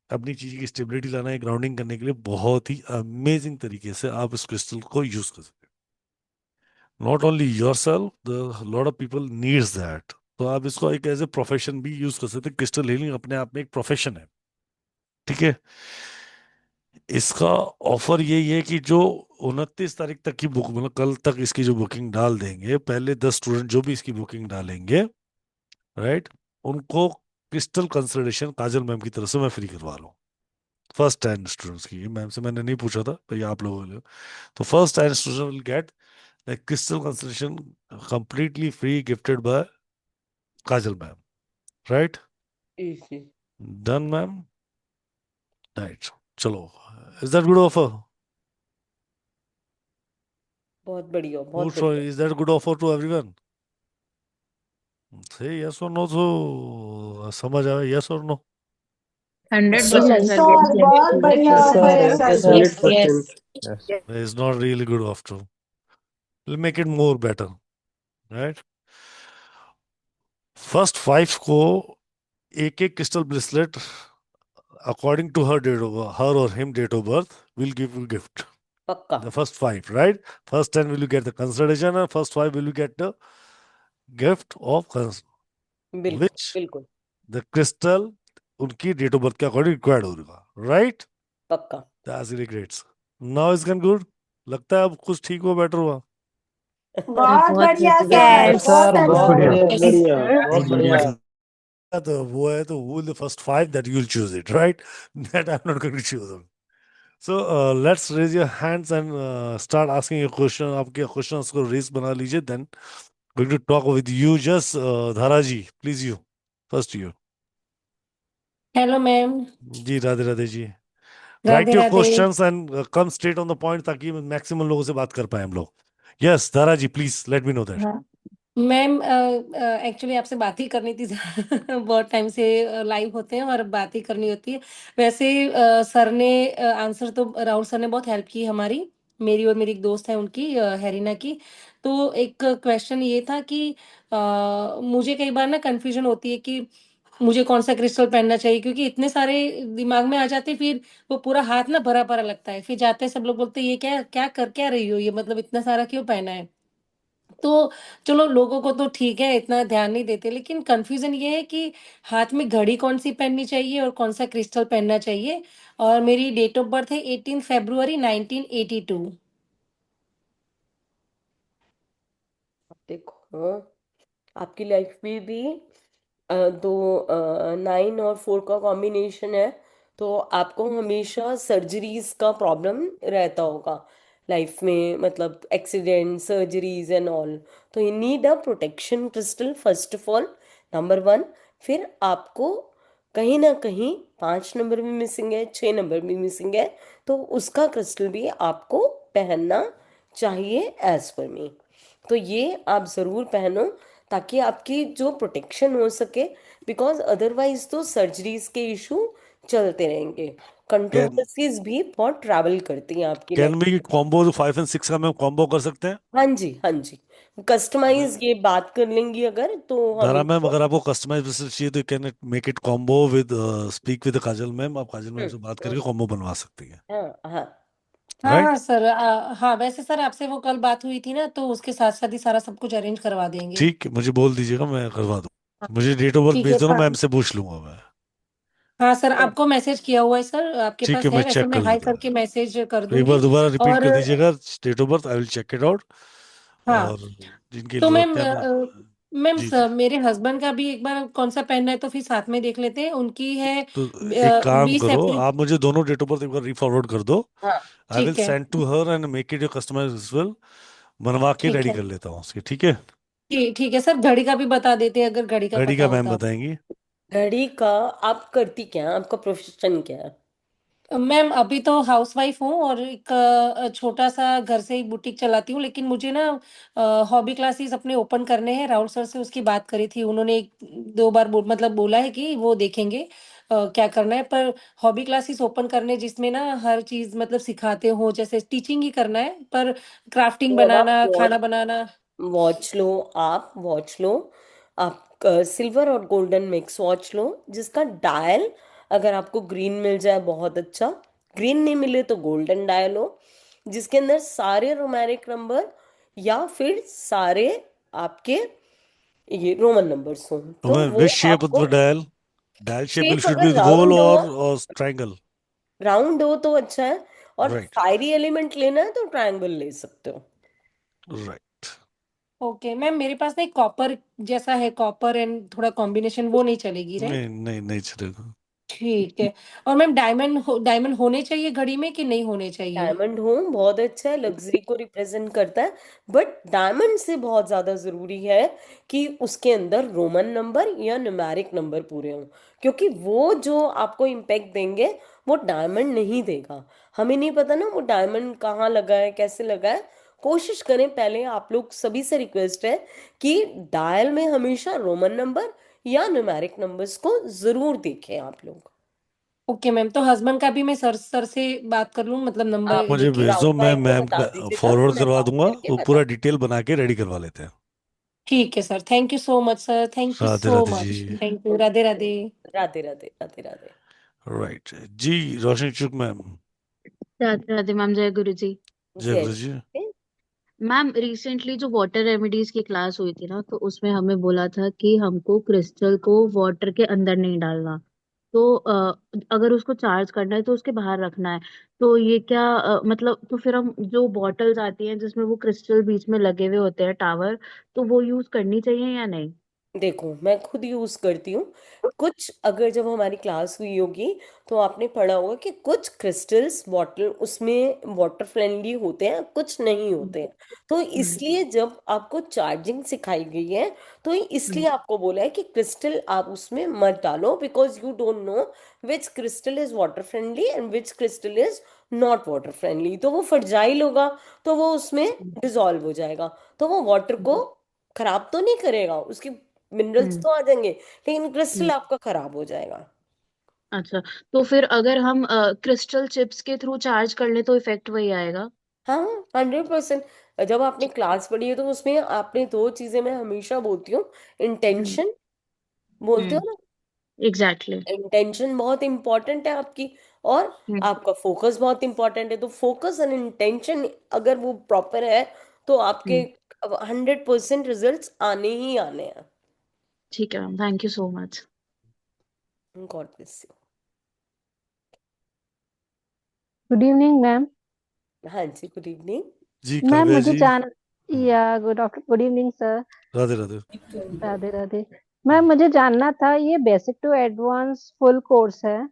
B: अपनी चीज की स्टेबिलिटी लाना है, ग्राउंडिंग करने के लिए बहुत ही अमेजिंग तरीके से आप इस क्रिस्टल को यूज कर सकते हैं। Not only your self, the lot of people needs that. तो आप इसको एक एज ए प्रोफेशन भी यूज कर सकते हैं। क्रिस्टल हीलिंग अपने आप में एक प्रोफेशन है, ठीक है। इसका ऑफर यही है कि जो 29 तारीख तक की बुक, मतलब कल तक इसकी जो बुकिंग डाल देंगे, पहले 10 स्टूडेंट जो भी इसकी बुकिंग डालेंगे, राइट, उनको क्रिस्टल कंसल्टेशन काजल मैम की तरफ से मैं फ्री करवा रहा हूँ। फर्स्ट 10 स्टूडेंट्स की, मैम से मैंने नहीं पूछा था, तो ये आप लोगों के लिए। तो first 10 student will get crystal consultation completely free gifted by Kajal ma'am, right.
A: जी।
B: Done ma'am, right. चलो, इज दैट गुड ऑफर?
A: बहुत बढ़िया, बहुत
B: गुड,
A: बढ़िया।
B: Is that good offer to everyone? से यस और नो, तो समझ आए, यस और no?
D: Hundred
A: sure.
D: Percent
E: yes
D: sir,
E: sir,
D: yes
E: बहुत बढ़िया
F: Yes,
E: ऑफर
F: sir.
E: है
F: Yes,
E: सर
F: yes,
E: जी।
D: Yes yes
F: 100%. Yes.
B: It's not really good after. We'll make it more better, right? First 5 को एक एक crystal bracelet according to her और him date of birth will give you gift.
A: पक्का।
B: The first 5, right? First 10 will you get the consideration, and first 5 will you get the gift of
A: बिल्कुल
B: which
A: बिल्कुल।
B: the crystal उनकी डेट ऑफ बर्थ के अकॉर्डिंग रिक्वायर्ड होगा, राइट।
A: पक्का।
B: That's really great. Now is gun good. लगता है अब कुछ ठीक हुआ, बेटर हुआ।
D: बहुत
E: बहुत
D: बढ़िया
E: बढ़िया
D: सर,
E: सर।
F: यस
D: बहुत
F: सर,
E: बहुत
F: बहुत
D: अच्छा।
E: बढ़िया।
F: बढ़िया,
E: यस
F: बढ़िया,
E: सर।
F: बहुत
B: जी
F: बढ़िया।
B: मतलब तो वो है तो who will the first five that you'll choose it, right? That I'm not going to choose them. So let's raise your hands and start asking your question. आपके questions को raise बना लीजिए. Then going to talk with you. Just Dhara ji, please you first you.
D: Hello ma'am.
B: जी राधे राधे जी. Write
D: Radhe
B: your
D: Radhe.
B: questions and come straight on the point ताकि maximum लोगों से बात कर पाए हम लोग. Yes, Dhara ji, please let me know that.
D: हाँ मैम, एक्चुअली आपसे बात ही करनी थी। बहुत टाइम से लाइव होते हैं और बात ही करनी होती है। वैसे सर ने आंसर तो राहुल सर ने बहुत हेल्प की हमारी, मेरी और मेरी एक दोस्त है उनकी, हैरिना की। तो एक क्वेश्चन ये था कि मुझे कई बार ना कंफ्यूजन होती है कि मुझे कौन सा क्रिस्टल पहनना चाहिए, क्योंकि इतने सारे दिमाग में आ जाते हैं, फिर वो पूरा हाथ ना भरा भरा लगता है। फिर जाते हैं सब लोग बोलते हैं ये क्या क्या कर क्या रही हो, ये मतलब इतना सारा क्यों पहना है। तो चलो लोगों को तो ठीक है, इतना ध्यान नहीं देते, लेकिन कंफ्यूजन ये है कि हाथ में घड़ी कौन सी पहननी चाहिए और कौन सा क्रिस्टल पहनना चाहिए। और मेरी डेट ऑफ बर्थ है 18 फरवरी 1982।
A: देखो, आपकी लाइफ में भी दो 9 और 4 का कॉम्बिनेशन है, तो आपको हमेशा सर्जरीज का प्रॉब्लम रहता होगा लाइफ में, मतलब एक्सीडेंट, सर्जरीज एंड ऑल। तो you need a protection crystal first of all, number 1। फिर आपको कहीं ना कहीं 5 नंबर भी मिसिंग है, 6 नंबर भी मिसिंग है, तो उसका क्रिस्टल भी आपको पहनना चाहिए एज पर मी। तो ये आप ज़रूर पहनो ताकि आपकी जो प्रोटेक्शन हो सके, बिकॉज अदरवाइज तो सर्जरीज के इशू चलते रहेंगे।
B: Can
A: कंट्रोवर्सीज भी बहुत ट्रैवल करती हैं आपकी
B: can
A: लाइफ।
B: we combo जो 5 and 6 का मैं combo कर सकते हैं?
A: हाँ जी, हाँ जी। कस्टमाइज ये बात कर लेंगी अगर, तो हम
B: धारा मैम
A: इसको।
B: अगर आपको कस्टमाइज बिजनेस चाहिए तो can make it combo with speak with Kajal ma'am. आप काजल मैम
A: हम्म,
B: से बात
A: हम्म,
B: करके कॉम्बो बनवा सकती हैं.
A: हाँ हाँ।
D: हाँ
B: राइट.
D: हाँ सर, हाँ वैसे सर आपसे वो कल बात हुई थी ना, तो उसके साथ साथ ही सारा सब कुछ अरेंज करवा देंगे।
B: ठीक है, मुझे बोल दीजिएगा मैं करवा दूँ.
D: हाँ,
B: मुझे डेट ऑफ बर्थ
D: ठीक है
B: भेज दो ना,
D: सर।
B: मैम से पूछ लूंगा मैं.
D: हाँ सर, आपको मैसेज किया हुआ है सर, आपके
B: ठीक है,
D: पास
B: मैं
D: है, वैसे
B: चेक
D: मैं
B: कर
D: हाई
B: लूंगा.
D: करके मैसेज कर
B: एक बार
D: दूंगी।
B: दोबारा रिपीट
D: और
B: कर दीजिएगा date of birth. I will check it out.
D: हाँ,
B: और जिनकी
D: तो मैम
B: क्या मैं.
D: मैम
B: जी जी.
D: मेरे हस्बैंड का भी एक बार कौन सा पहनना है, तो फिर साथ में देख लेते हैं। उनकी है
B: तो एक काम
D: 20
B: करो,
D: अप्रैल।
B: आप मुझे दोनों डेट ऑफ बर्थ एक बार रीफॉरवर्ड कर दो.
A: हाँ
B: आई विल
D: ठीक है।
B: Send to her and make it your customize will. बनवा के
D: ठीक
B: रेडी
D: है।
B: कर लेता हूँ उसकी. ठीक है.
D: ठीक है सर, घड़ी का भी बता देते हैं अगर घड़ी का
B: घड़ी
D: पता
B: का
D: हो
B: मैम
D: तो।
B: बताएंगी.
A: घड़ी का आप करती क्या हैं? आपका प्रोफेशन क्या है?
D: मैम अभी तो हाउसवाइफ हूँ और एक छोटा सा घर से ही बुटीक चलाती हूँ, लेकिन मुझे ना हॉबी क्लासेस अपने ओपन करने हैं। राहुल सर से उसकी बात करी थी, उन्होंने एक दो बार मतलब बोला है कि वो देखेंगे क्या करना है। पर हॉबी क्लासेस ओपन करने जिसमें ना हर चीज मतलब सिखाते हो, जैसे टीचिंग ही करना है, पर क्राफ्टिंग
A: तो अब आप
D: बनाना, खाना बनाना।
A: वॉच लो, आप वॉच लो। आप सिल्वर और गोल्डन मिक्स वॉच लो, जिसका डायल अगर आपको ग्रीन मिल जाए बहुत अच्छा, ग्रीन नहीं मिले तो गोल्डन डायल हो, जिसके अंदर सारे रोमैनिक नंबर या फिर सारे आपके ये रोमन नंबर्स हों,
B: तो
A: तो
B: मैं
A: वो
B: विच शेप ऑफ
A: आपको।
B: The dial. Dial shape will
A: shape
B: should be
A: अगर
B: गोल
A: राउंड हो,
B: और ट्रायंगल.
A: राउंड हो तो अच्छा है, और
B: राइट.
A: फायरी एलिमेंट लेना है तो ट्रायंगल ले सकते हो।
B: राइट.
D: ओके मैम, मेरे पास ना एक कॉपर जैसा है, कॉपर एंड थोड़ा कॉम्बिनेशन, वो नहीं चलेगी राइट?
B: नहीं नहीं नहीं चलेगा.
D: ठीक है। और मैम डायमंड होने चाहिए घड़ी में कि नहीं होने चाहिए?
A: डायमंड हो बहुत अच्छा है, लग्जरी को रिप्रेजेंट करता है, बट डायमंड से बहुत ज्यादा जरूरी है कि उसके अंदर रोमन नंबर या न्यूमेरिक नंबर पूरे हों, क्योंकि वो जो आपको इम्पैक्ट देंगे वो डायमंड नहीं देगा। हमें नहीं पता ना वो डायमंड कहाँ लगा है, कैसे लगा है। कोशिश करें, पहले आप लोग सभी से रिक्वेस्ट है कि डायल में हमेशा रोमन नंबर या न्यूमेरिक नंबर्स को जरूर देखें आप लोग।
D: ओके मैम, तो हस्बैंड का भी मैं सर से बात कर लूँ, मतलब नंबर
A: आप
B: मुझे
D: लेके।
B: भेज दो,
A: राउंड
B: मैं
A: भाई को
B: मैम
A: बता
B: का
A: दीजिएगा,
B: फॉरवर्ड
A: मैं
B: करवा
A: बात
B: दूंगा.
A: करके
B: वो
A: बता।
B: पूरा डिटेल बना के रेडी करवा लेते हैं.
D: ठीक है sir, thank you so much sir, thank you
B: Radhe
D: so
B: Radhe ji.
D: Much, thank you, Radhe Radhe.
A: Radhe Radhe Radhe Radhe.
B: Right जी. रोशन चुक मैम.
E: राधे राधे मैम, जय गुरु जी।
B: जय
A: जय
B: गुरु जी.
A: श्री कृष्ण।
E: मैम रिसेंटली जो वाटर रेमेडीज की क्लास हुई थी ना, तो उसमें हमें बोला था कि हमको क्रिस्टल को वाटर के अंदर नहीं डालना। तो अगर उसको चार्ज करना है तो उसके बाहर रखना है, तो ये क्या मतलब, तो फिर हम जो बॉटल्स आती हैं जिसमें वो क्रिस्टल बीच में लगे हुए होते हैं टावर, तो वो यूज करनी चाहिए या नहीं?
A: देखो मैं खुद यूज करती हूँ। कुछ अगर जब हमारी क्लास हुई होगी तो आपने पढ़ा होगा कि कुछ क्रिस्टल्स वाटर उसमें वाटर फ्रेंडली होते हैं, कुछ नहीं
E: हम्म।
A: होते हैं। तो
E: हम्म।
A: इसलिए जब आपको चार्जिंग सिखाई गई है तो इसलिए
E: हम्म।
A: आपको बोला है कि क्रिस्टल आप उसमें मत डालो, because you don't know which crystal is water friendly and which crystal is not water friendly. तो वो फर्जाइल होगा तो वो उसमें डिसॉल्व हो जाएगा, तो वो वाटर को खराब तो नहीं करेगा, उसकी मिनरल्स
E: हम्म।
A: तो आ जाएंगे, लेकिन क्रिस्टल
E: हम्म।
A: आपका खराब हो जाएगा।
E: अच्छा, तो फिर अगर हम क्रिस्टल चिप्स के थ्रू चार्ज कर ले तो इफेक्ट वही आएगा?
A: हाँ, 100%। जब आपने क्लास पढ़ी है तो उसमें आपने दो चीजें मैं हमेशा बोलती हूँ।
E: हम्म।
A: इंटेंशन, बोलते हो
E: हम्म।
A: ना,
E: एग्जैक्टली।
A: इंटेंशन बहुत इंपॉर्टेंट है आपकी, और
E: हम्म।
A: आपका फोकस बहुत इंपॉर्टेंट है। तो फोकस एंड इंटेंशन अगर वो प्रॉपर है तो आपके
E: हम्म।
A: 100% रिजल्ट्स आने ही आने हैं।
E: ठीक है ma'am, thank you so much.
A: God bless
F: good evening ma'am.
A: You. हाँ जी, गुड इवनिंग।
B: जी
F: मैम
B: काव्या
F: मुझे
B: जी।
F: जान या good evening sir.
B: Radhe Radhe.
F: Radhe Radhe. Ma'am मुझे जानना था, ये basic to advance full course है?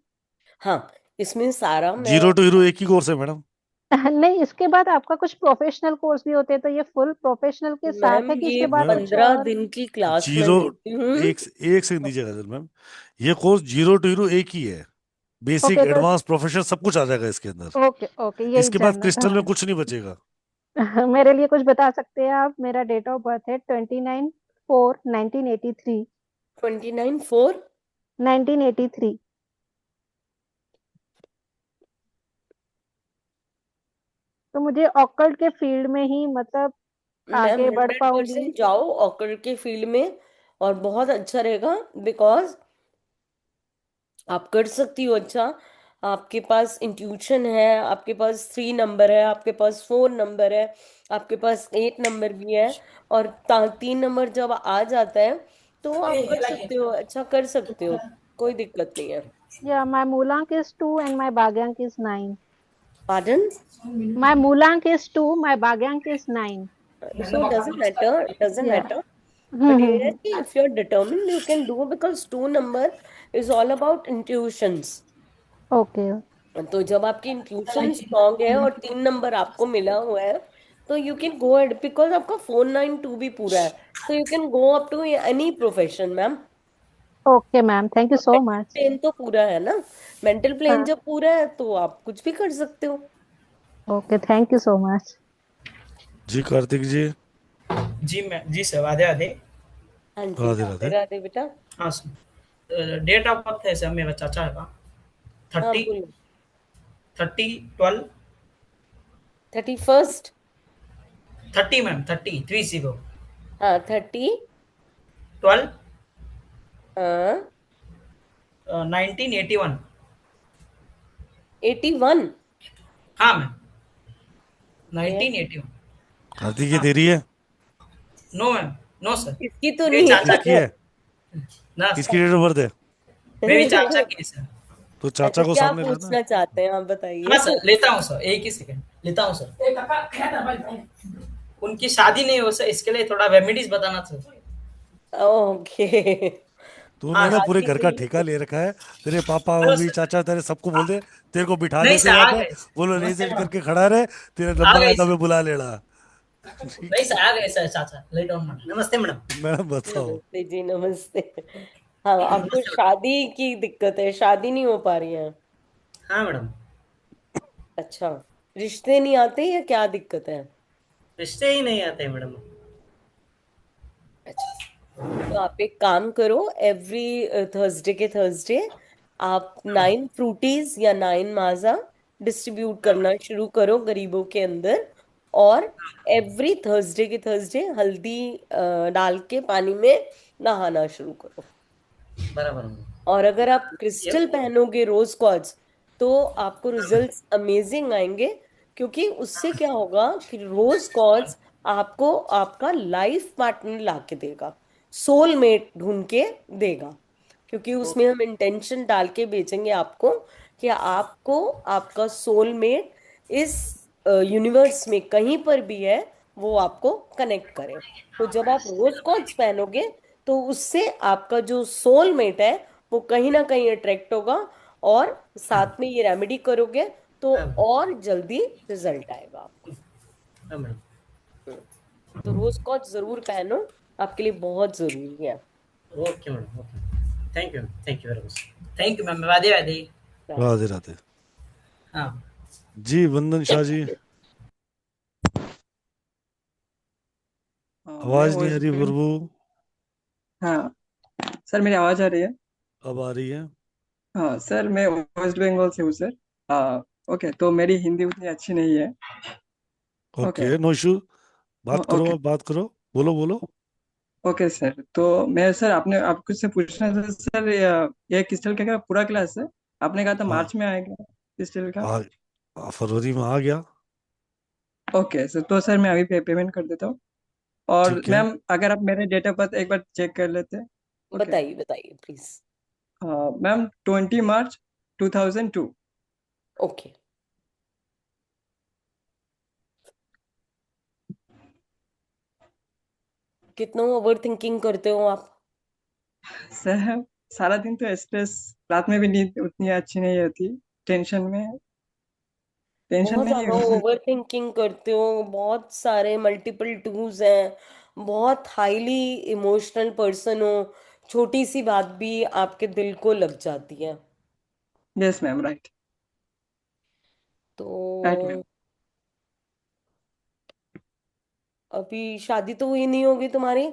A: हाँ, इसमें सारा मैं,
B: जीरो टू हीरो एक ही कोर्स है मैडम।
F: नहीं, इसके बाद आपका कुछ प्रोफेशनल कोर्स भी होते हैं, तो ये फुल प्रोफेशनल के साथ
A: मैम
F: है कि
A: ये
F: इसके बाद
B: मैडम
F: कुछ
A: 15
F: और?
A: दिन की क्लास मैं
B: जीरो
A: लेती हूँ।
B: एक से नीचे गजल मैम। ये कोर्स जीरो टू हीरो एक ही है। बेसिक
F: ओके तो
B: एडवांस प्रोफेशनल सब कुछ आ जाएगा इसके अंदर।
F: ओके ओके, यही
B: इसके बाद
F: जानना था
B: क्रिस्टल में
F: मैं।
B: कुछ नहीं बचेगा।
F: मेरे लिए कुछ बता सकते हैं आप? मेरा डेट ऑफ बर्थ है 29/4/1983।
A: 29/4।
F: 1983। तो मुझे ऑकल्ट के फील्ड में ही मतलब
A: मैम
F: आगे बढ़
A: हंड्रेड
F: पाऊंगी?
A: परसेंट जाओ ऑकल्ट के फील्ड में, और बहुत अच्छा रहेगा, बिकॉज आप कर सकती हो अच्छा। आपके पास इंट्यूशन है, आपके पास 3 नंबर है, आपके पास 4 नंबर है, आपके पास 8 नंबर भी है। और 3 नंबर जब आ जाता है तो आप कर सकते हो, अच्छा कर सकते हो, कोई दिक्कत नहीं है।
F: Yeah, my Moolank is 2 and my Bhagyank is 9.
A: Pardon?
F: My Moolank is 2, my Bhagyank is 9.
A: So doesn't matter, doesn't
F: Yeah.
A: matter. But ये है कि if you're determined, you can do, because 2 number is all about intuitions.
F: Okay.
A: तो जब आपकी इंट्यूशन स्ट्रांग है और 3 नंबर आपको मिला हुआ है तो you can go ahead, because आपका 492 भी पूरा है। तो you can go up to any profession ma'am.
F: Okay, ma'am. Thank you so
A: mental
F: much.
A: Plane तो पूरा है ना, मेंटल प्लेन
F: हाँ.
A: जब पूरा है तो आप कुछ भी कर सकते हो।
F: Okay, thank you so much.
B: जी कार्तिक जी।
G: जी मैं जी सर, राधे राधे।
A: हाँ जी,
B: राधे
A: राधे
B: राधे।
A: राधे बेटा।
G: हाँ सर, डेट ऑफ बर्थ है सर मेरा चाचा का।
A: हाँ
G: 30,
A: बोलो।
G: 30/12।
A: 31st।
G: 30 मैम, 30, 30।
A: हाँ 30।
G: 12,
A: हाँ
G: 1981।
A: 81।
G: हाँ मैम,
A: ये
G: 1981।
B: कार्तिक ये
G: हाँ।
B: तेरी है?
G: नो मैम, नो सर,
A: इसकी तो
G: मेरे
A: नहीं
G: चाचा
B: किसकी
G: की
A: है।
B: है?
G: ना
B: किसकी
G: सर,
B: डेट ऑफ बर्थ है?
G: मेरी चाचा की है सर।
B: तो
A: अच्छा,
B: चाचा को
A: क्या
B: सामने लाना।
A: पूछना चाहते हैं आप
G: हाँ
A: बताइए।
G: सर, लेता हूँ सर, एक ही सेकंड लेता हूँ सर। उनकी शादी नहीं हो सर, इसके लिए थोड़ा रेमेडीज बताना सर।
A: ओके।
B: तूने
G: हाँ
B: ना
G: सर।
B: पूरे
A: शादी
B: घर
A: के
B: का
A: लिए
B: ठेका ले रखा है। तेरे पापा
G: हेलो
B: मम्मी
G: सर।
B: चाचा तेरे सबको बोल
G: हाँ,
B: दे, तेरे को बिठा
G: नहीं
B: देते
G: सर,
B: यहाँ
G: आ
B: पे।
G: गए।
B: बोलो
G: नमस्ते
B: रेजेंट
G: मैडम।
B: करके खड़ा रहे, तेरा
G: आ
B: नंबर आया
G: गए
B: तो
G: सर।
B: मैं बुला लेना। ठीक
G: नहीं
B: है।
G: सर, आ गए सर चाचा, लेट ऑन मैडम। नमस्ते मैडम।
B: मैडम बताओ।
A: नमस्ते जी, नमस्ते। हाँ, आपको
G: नमस्ते मैडम।
A: शादी की दिक्कत है, शादी नहीं हो पा रही है?
G: हाँ मैडम।
A: अच्छा, रिश्ते नहीं आते या क्या दिक्कत है?
G: रिश्ते ही नहीं आते मैडम।
A: अच्छा, तो आप एक काम करो, एवरी थर्सडे के थर्सडे आप 9 फ्रूटीज या 9 माजा डिस्ट्रीब्यूट
G: हाँ
A: करना
G: मैडम।
A: शुरू करो गरीबों के अंदर। और एवरी थर्सडे के थर्सडे हल्दी डाल के पानी में नहाना शुरू करो।
G: बराबर मैडम।
A: और अगर आप
G: ये
A: क्रिस्टल पहनोगे रोज क्वार्ट्ज तो आपको रिजल्ट्स अमेजिंग आएंगे, क्योंकि उससे क्या होगा कि रोज क्वार्ट्ज आपको आपका लाइफ पार्टनर ला के देगा, सोलमेट ढूंढ के देगा। क्योंकि उसमें हम इंटेंशन डाल के बेचेंगे आपको कि आपको आपका सोलमेट इस यूनिवर्स में कहीं पर भी है, वो आपको कनेक्ट करे। तो जब आप रोज कॉर्ड्स पहनोगे तो उससे आपका जो सोलमेट है वो कहीं ना कहीं अट्रैक्ट होगा, और साथ में ये रेमेडी करोगे तो
G: हाँ
A: और जल्दी रिजल्ट आएगा आपको।
G: हाँ मैडम।
A: हम्म। तो रोज कॉर्ड्स जरूर पहनो, आपके लिए बहुत जरूरी है।
G: Okay madam, okay. Thank you very much. Thank you ma'am, Radhe Radhe.
A: Radhe.
B: Radhe Radhe.
G: हाँ।
B: जी वंदन शाह जी,
H: मैं
B: आवाज नहीं आ
H: वेस्ट
B: रही
H: बंगाल।
B: प्रभु।
H: हाँ सर, मेरी आवाज़ आ रही है?
B: अब आ रही है।
H: हाँ सर, मैं वेस्ट बंगाल से हूँ सर। ओके, तो मेरी हिंदी उतनी अच्छी नहीं है। ओके।
B: Okay, no issue. बात करो,
H: ओके।
B: अब बात करो, बोलो बोलो।
H: ओके सर, तो मैं सर आपने आपको से पूछना था सर, ये क्रिस्टल का क्या पूरा क्लास है? आपने कहा था
B: हाँ,
H: मार्च में आएगा क्रिस्टल का।
B: फरवरी में आ गया।
H: ओके सर, तो सर मैं अभी पेमेंट कर देता हूँ। और
B: ठीक है।
H: मैम, अगर आप मेरे डेट ऑफ बर्थ एक बार चेक कर लेते। ओके।
A: बताइए बताइए प्लीज।
H: Ma'am 20 March 2002।
A: ओके। कितना ओवर थिंकिंग करते हो आप?
H: सर सारा दिन तो स्ट्रेस, रात में भी नींद उतनी अच्छी नहीं होती। टेंशन में टेंशन
A: बहुत
H: में ही
A: ज्यादा
H: हूँ।
A: ओवर थिंकिंग करते हो, बहुत सारे मल्टीपल टूल्स हैं, बहुत हाईली इमोशनल पर्सन हो, छोटी सी बात भी आपके दिल को लग जाती है।
H: Yes ma'am, right. Right ma'am.
A: तो अभी शादी तो हुई नहीं होगी तुम्हारी?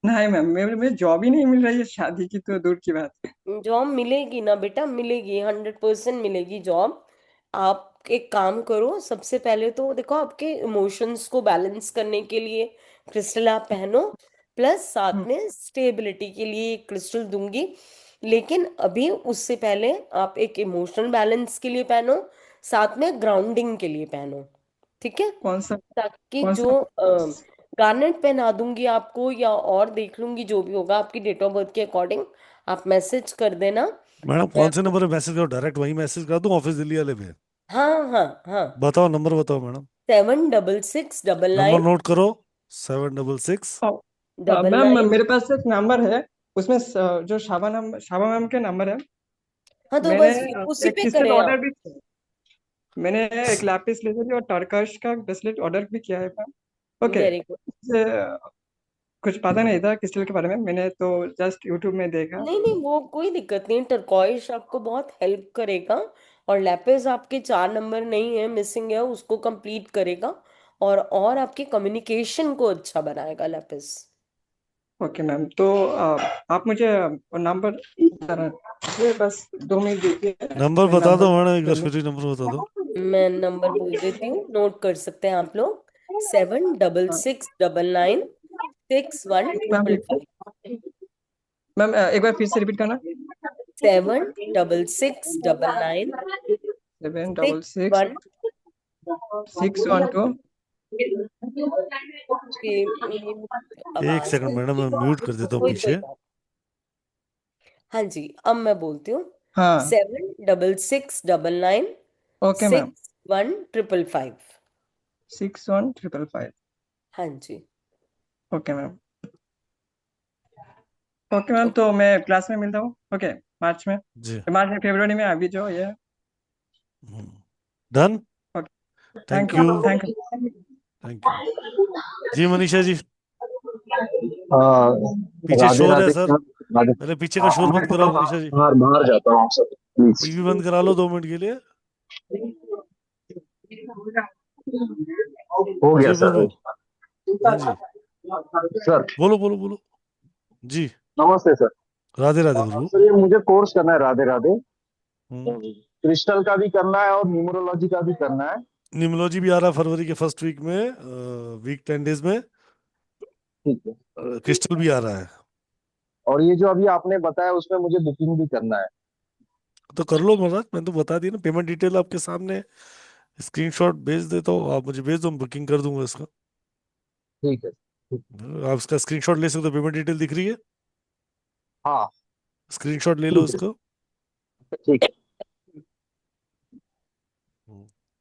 H: नहीं मैम, मेरे मुझे जॉब ही नहीं मिल रही है, शादी की तो दूर की बात है।
A: जॉब मिलेगी ना बेटा, मिलेगी, 100% मिलेगी जॉब। आप एक काम करो, सबसे पहले तो देखो आपके इमोशंस को बैलेंस करने के लिए क्रिस्टल आप पहनो, प्लस साथ
H: हम्म,
A: में स्टेबिलिटी के लिए एक क्रिस्टल दूंगी। लेकिन अभी उससे पहले आप एक इमोशनल बैलेंस के लिए पहनो, साथ में ग्राउंडिंग के लिए पहनो, ठीक है?
H: कौन सा?
A: ताकि
H: कौन सा?
A: जो गारनेट पहना दूंगी आपको, या और देख लूंगी जो भी होगा आपकी डेट ऑफ बर्थ के अकॉर्डिंग, आप मैसेज कर देना।
B: मैडम
A: मैं
B: कौन से
A: आपको,
B: नंबर पे मैसेज करो? डायरेक्ट वही मैसेज कर दूं, ऑफिस दिल्ली वाले पे?
A: हाँ हाँ हाँ,
B: बताओ, नंबर बताओ मैडम।
A: 7669
B: नंबर नोट करो। 766।
A: डबल
H: मैम,
A: नाइन
H: मेरे पास एक नंबर है, उसमें जो शाबा मैम के नंबर है।
A: हाँ तो
H: मैंने
A: बस फिर उसी
H: एक
A: पे
H: क्रिस्टल
A: करें
H: ऑर्डर
A: आप।
H: भी किया। मैंने एक लैपिस लेजर और टर्कश का ब्रेसलेट ऑर्डर भी किया है मैम। ओके।
A: Very good.
H: कुछ पता नहीं था क्रिस्टल के बारे में, मैंने तो जस्ट यूट्यूब में देखा।
A: नहीं नहीं, वो कोई दिक्कत नहीं, टर्कॉइश आपको बहुत हेल्प करेगा, और लैपिस आपके 4 नंबर नहीं है, मिसिंग है, उसको कंप्लीट करेगा, और आपके कम्युनिकेशन को अच्छा बनाएगा लैपिस।
H: ओके मैम, तो आप मुझे नंबर बस 2 मिनट दीजिए।
B: नंबर
H: मैं
B: बता दो
H: नंबर
B: मैडम, एक
H: कर
B: बार
H: लूँ।
B: फिर नंबर बता दो।
A: मैं नंबर बोल देती हूँ, नोट कर सकते हैं आप लोग। 7669 61
H: मैम,
A: 555।
H: एक बार फिर से रिपीट करना।
A: 7669
H: seven double
A: six
H: six
A: one
H: 612।
B: एक
A: आवाज
B: सेकंड मैडम, मैं म्यूट कर देता हूँ
A: कोई
B: पीछे।
A: बात। हाँ जी, अब मैं बोलती हूँ।
H: हाँ।
A: 7669
H: ओके मैम।
A: 61 555।
H: 61555।
A: हाँ जी।
H: Okay ma'am. Okay ma'am,
A: okay.
H: तो मैं क्लास में मिलता हूँ। ओके। मार्च में।
B: जी।
H: मार्च में, फरवरी में अभी जो ये।
B: Done.
H: Okay.
B: Thank
H: thank
B: you.
H: You, thank you.
B: Thank you. जी मनीषा जी,
I: हाँ,
B: पीछे
I: राधे
B: शोर है
I: राधे
B: सर,
I: क्या? राधे।
B: पहले पीछे का शोर
I: मैं
B: बंद
I: थोड़ा
B: कराओ मनीषा जी।
I: बाहर बाहर जाता हूँ सर, प्लीज।
B: टीवी बंद करा लो 2 मिनट के लिए।
I: हो गया
B: जी
I: सर।
B: प्रभु। हाँ जी,
I: सर
B: बोलो बोलो बोलो। जी।
I: नमस्ते सर।
B: राधे राधे प्रभु।
I: सर, ये मुझे कोर्स करना है, राधे राधे।
B: हम्म।
I: क्रिस्टल का भी करना है और न्यूमरोलॉजी का भी करना है।
B: न्यूमोलॉजी भी आ रहा है फरवरी के फर्स्ट वीक में, वीक 10 डेज में।
I: ठीक है।
B: क्रिस्टल भी आ रहा है।
I: और ये जो अभी आपने बताया उसमें मुझे बुकिंग भी करना है।
B: तो कर लो महाराज, मैं तो बता दी ना, पेमेंट डिटेल आपके सामने, स्क्रीनशॉट भेज देता हूँ, आप मुझे भेज दो, बुकिंग कर दूंगा इसका।
I: ठीक है, ठीक।
B: आप इसका स्क्रीनशॉट ले सकते हो, पेमेंट डिटेल दिख रही है।
I: हाँ।
B: स्क्रीनशॉट ले लो
I: ठीक है।
B: उसको।
I: ठीक है।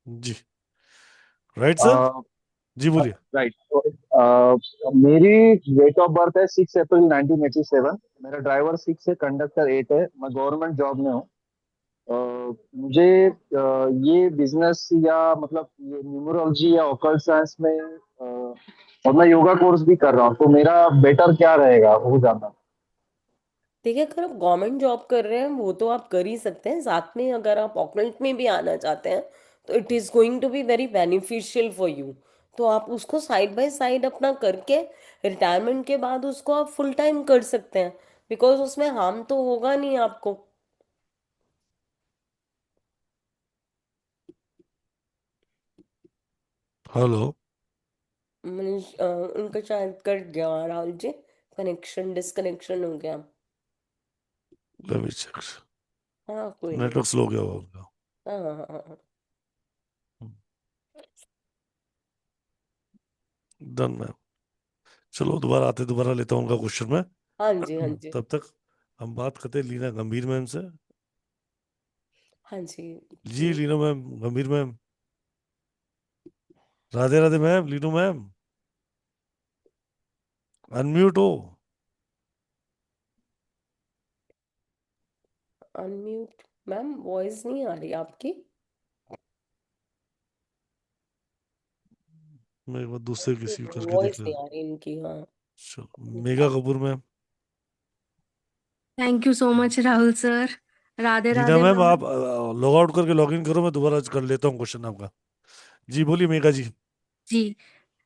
B: जी। Right sir.
I: आ,
B: जी बोलिए।
I: राइट। मेरी डेट ऑफ बर्थ है 6 अप्रैल 1987। मेरा ड्राइवर 6 है, कंडक्टर 8 है। मैं गवर्नमेंट जॉब में हूँ। मुझे ये बिजनेस या मतलब ये न्यूमरोलॉजी या ऑकल्ट साइंस में और मैं योगा कोर्स भी कर रहा हूँ, तो मेरा बेटर क्या रहेगा वो जानना।
A: देखिए, अगर आप गवर्नमेंट जॉब कर रहे हैं वो तो आप कर ही सकते हैं, साथ में अगर आप ऑकलैंड में भी आना चाहते हैं तो it is going to be very beneficial for you. तो आप उसको साइड बाय साइड अपना करके रिटायरमेंट के बाद उसको आप फुल टाइम कर सकते हैं, बिकॉज उसमें हार्म तो होगा नहीं आपको।
B: हेलो।
A: मनीष उनका शायद कट गया राहुल जी, कनेक्शन डिस्कनेक्शन हो गया।
B: let me check।
A: हाँ कोई नहीं।
B: नेटवर्क स्लो गया होगा उनका।
A: हाँ हाँ हाँ हाँ।
B: Done ma'am. चलो दोबारा आते दोबारा लेता हूँ उनका क्वेश्चन में।
A: हाँ जी हाँ जी।
B: तब तक हम बात करते हैं लीना गंभीर मैम से।
A: हाँ जी।
B: जी लीना मैम, गंभीर ma'am. Radhe Radhe ma'am, Leenu ma'am. Unmute हो।
A: अनम्यूट। मैम वॉइस नहीं आ रही आपकी।
B: मैं एक बार दूसरे किसी को करके देख
A: वॉइस
B: ले।
A: नहीं आ रही इनकी, हाँ।
B: चलो Megha Kapoor ma'am.
J: Thank you so much Rahul sir. Radhe
B: Leena
J: Radhe
B: ma'am
J: ma'am.
B: आप लॉग आउट करके लॉग इन करो, मैं दोबारा कर लेता हूँ क्वेश्चन आपका। जी बोलिए मेगा जी।
J: जी।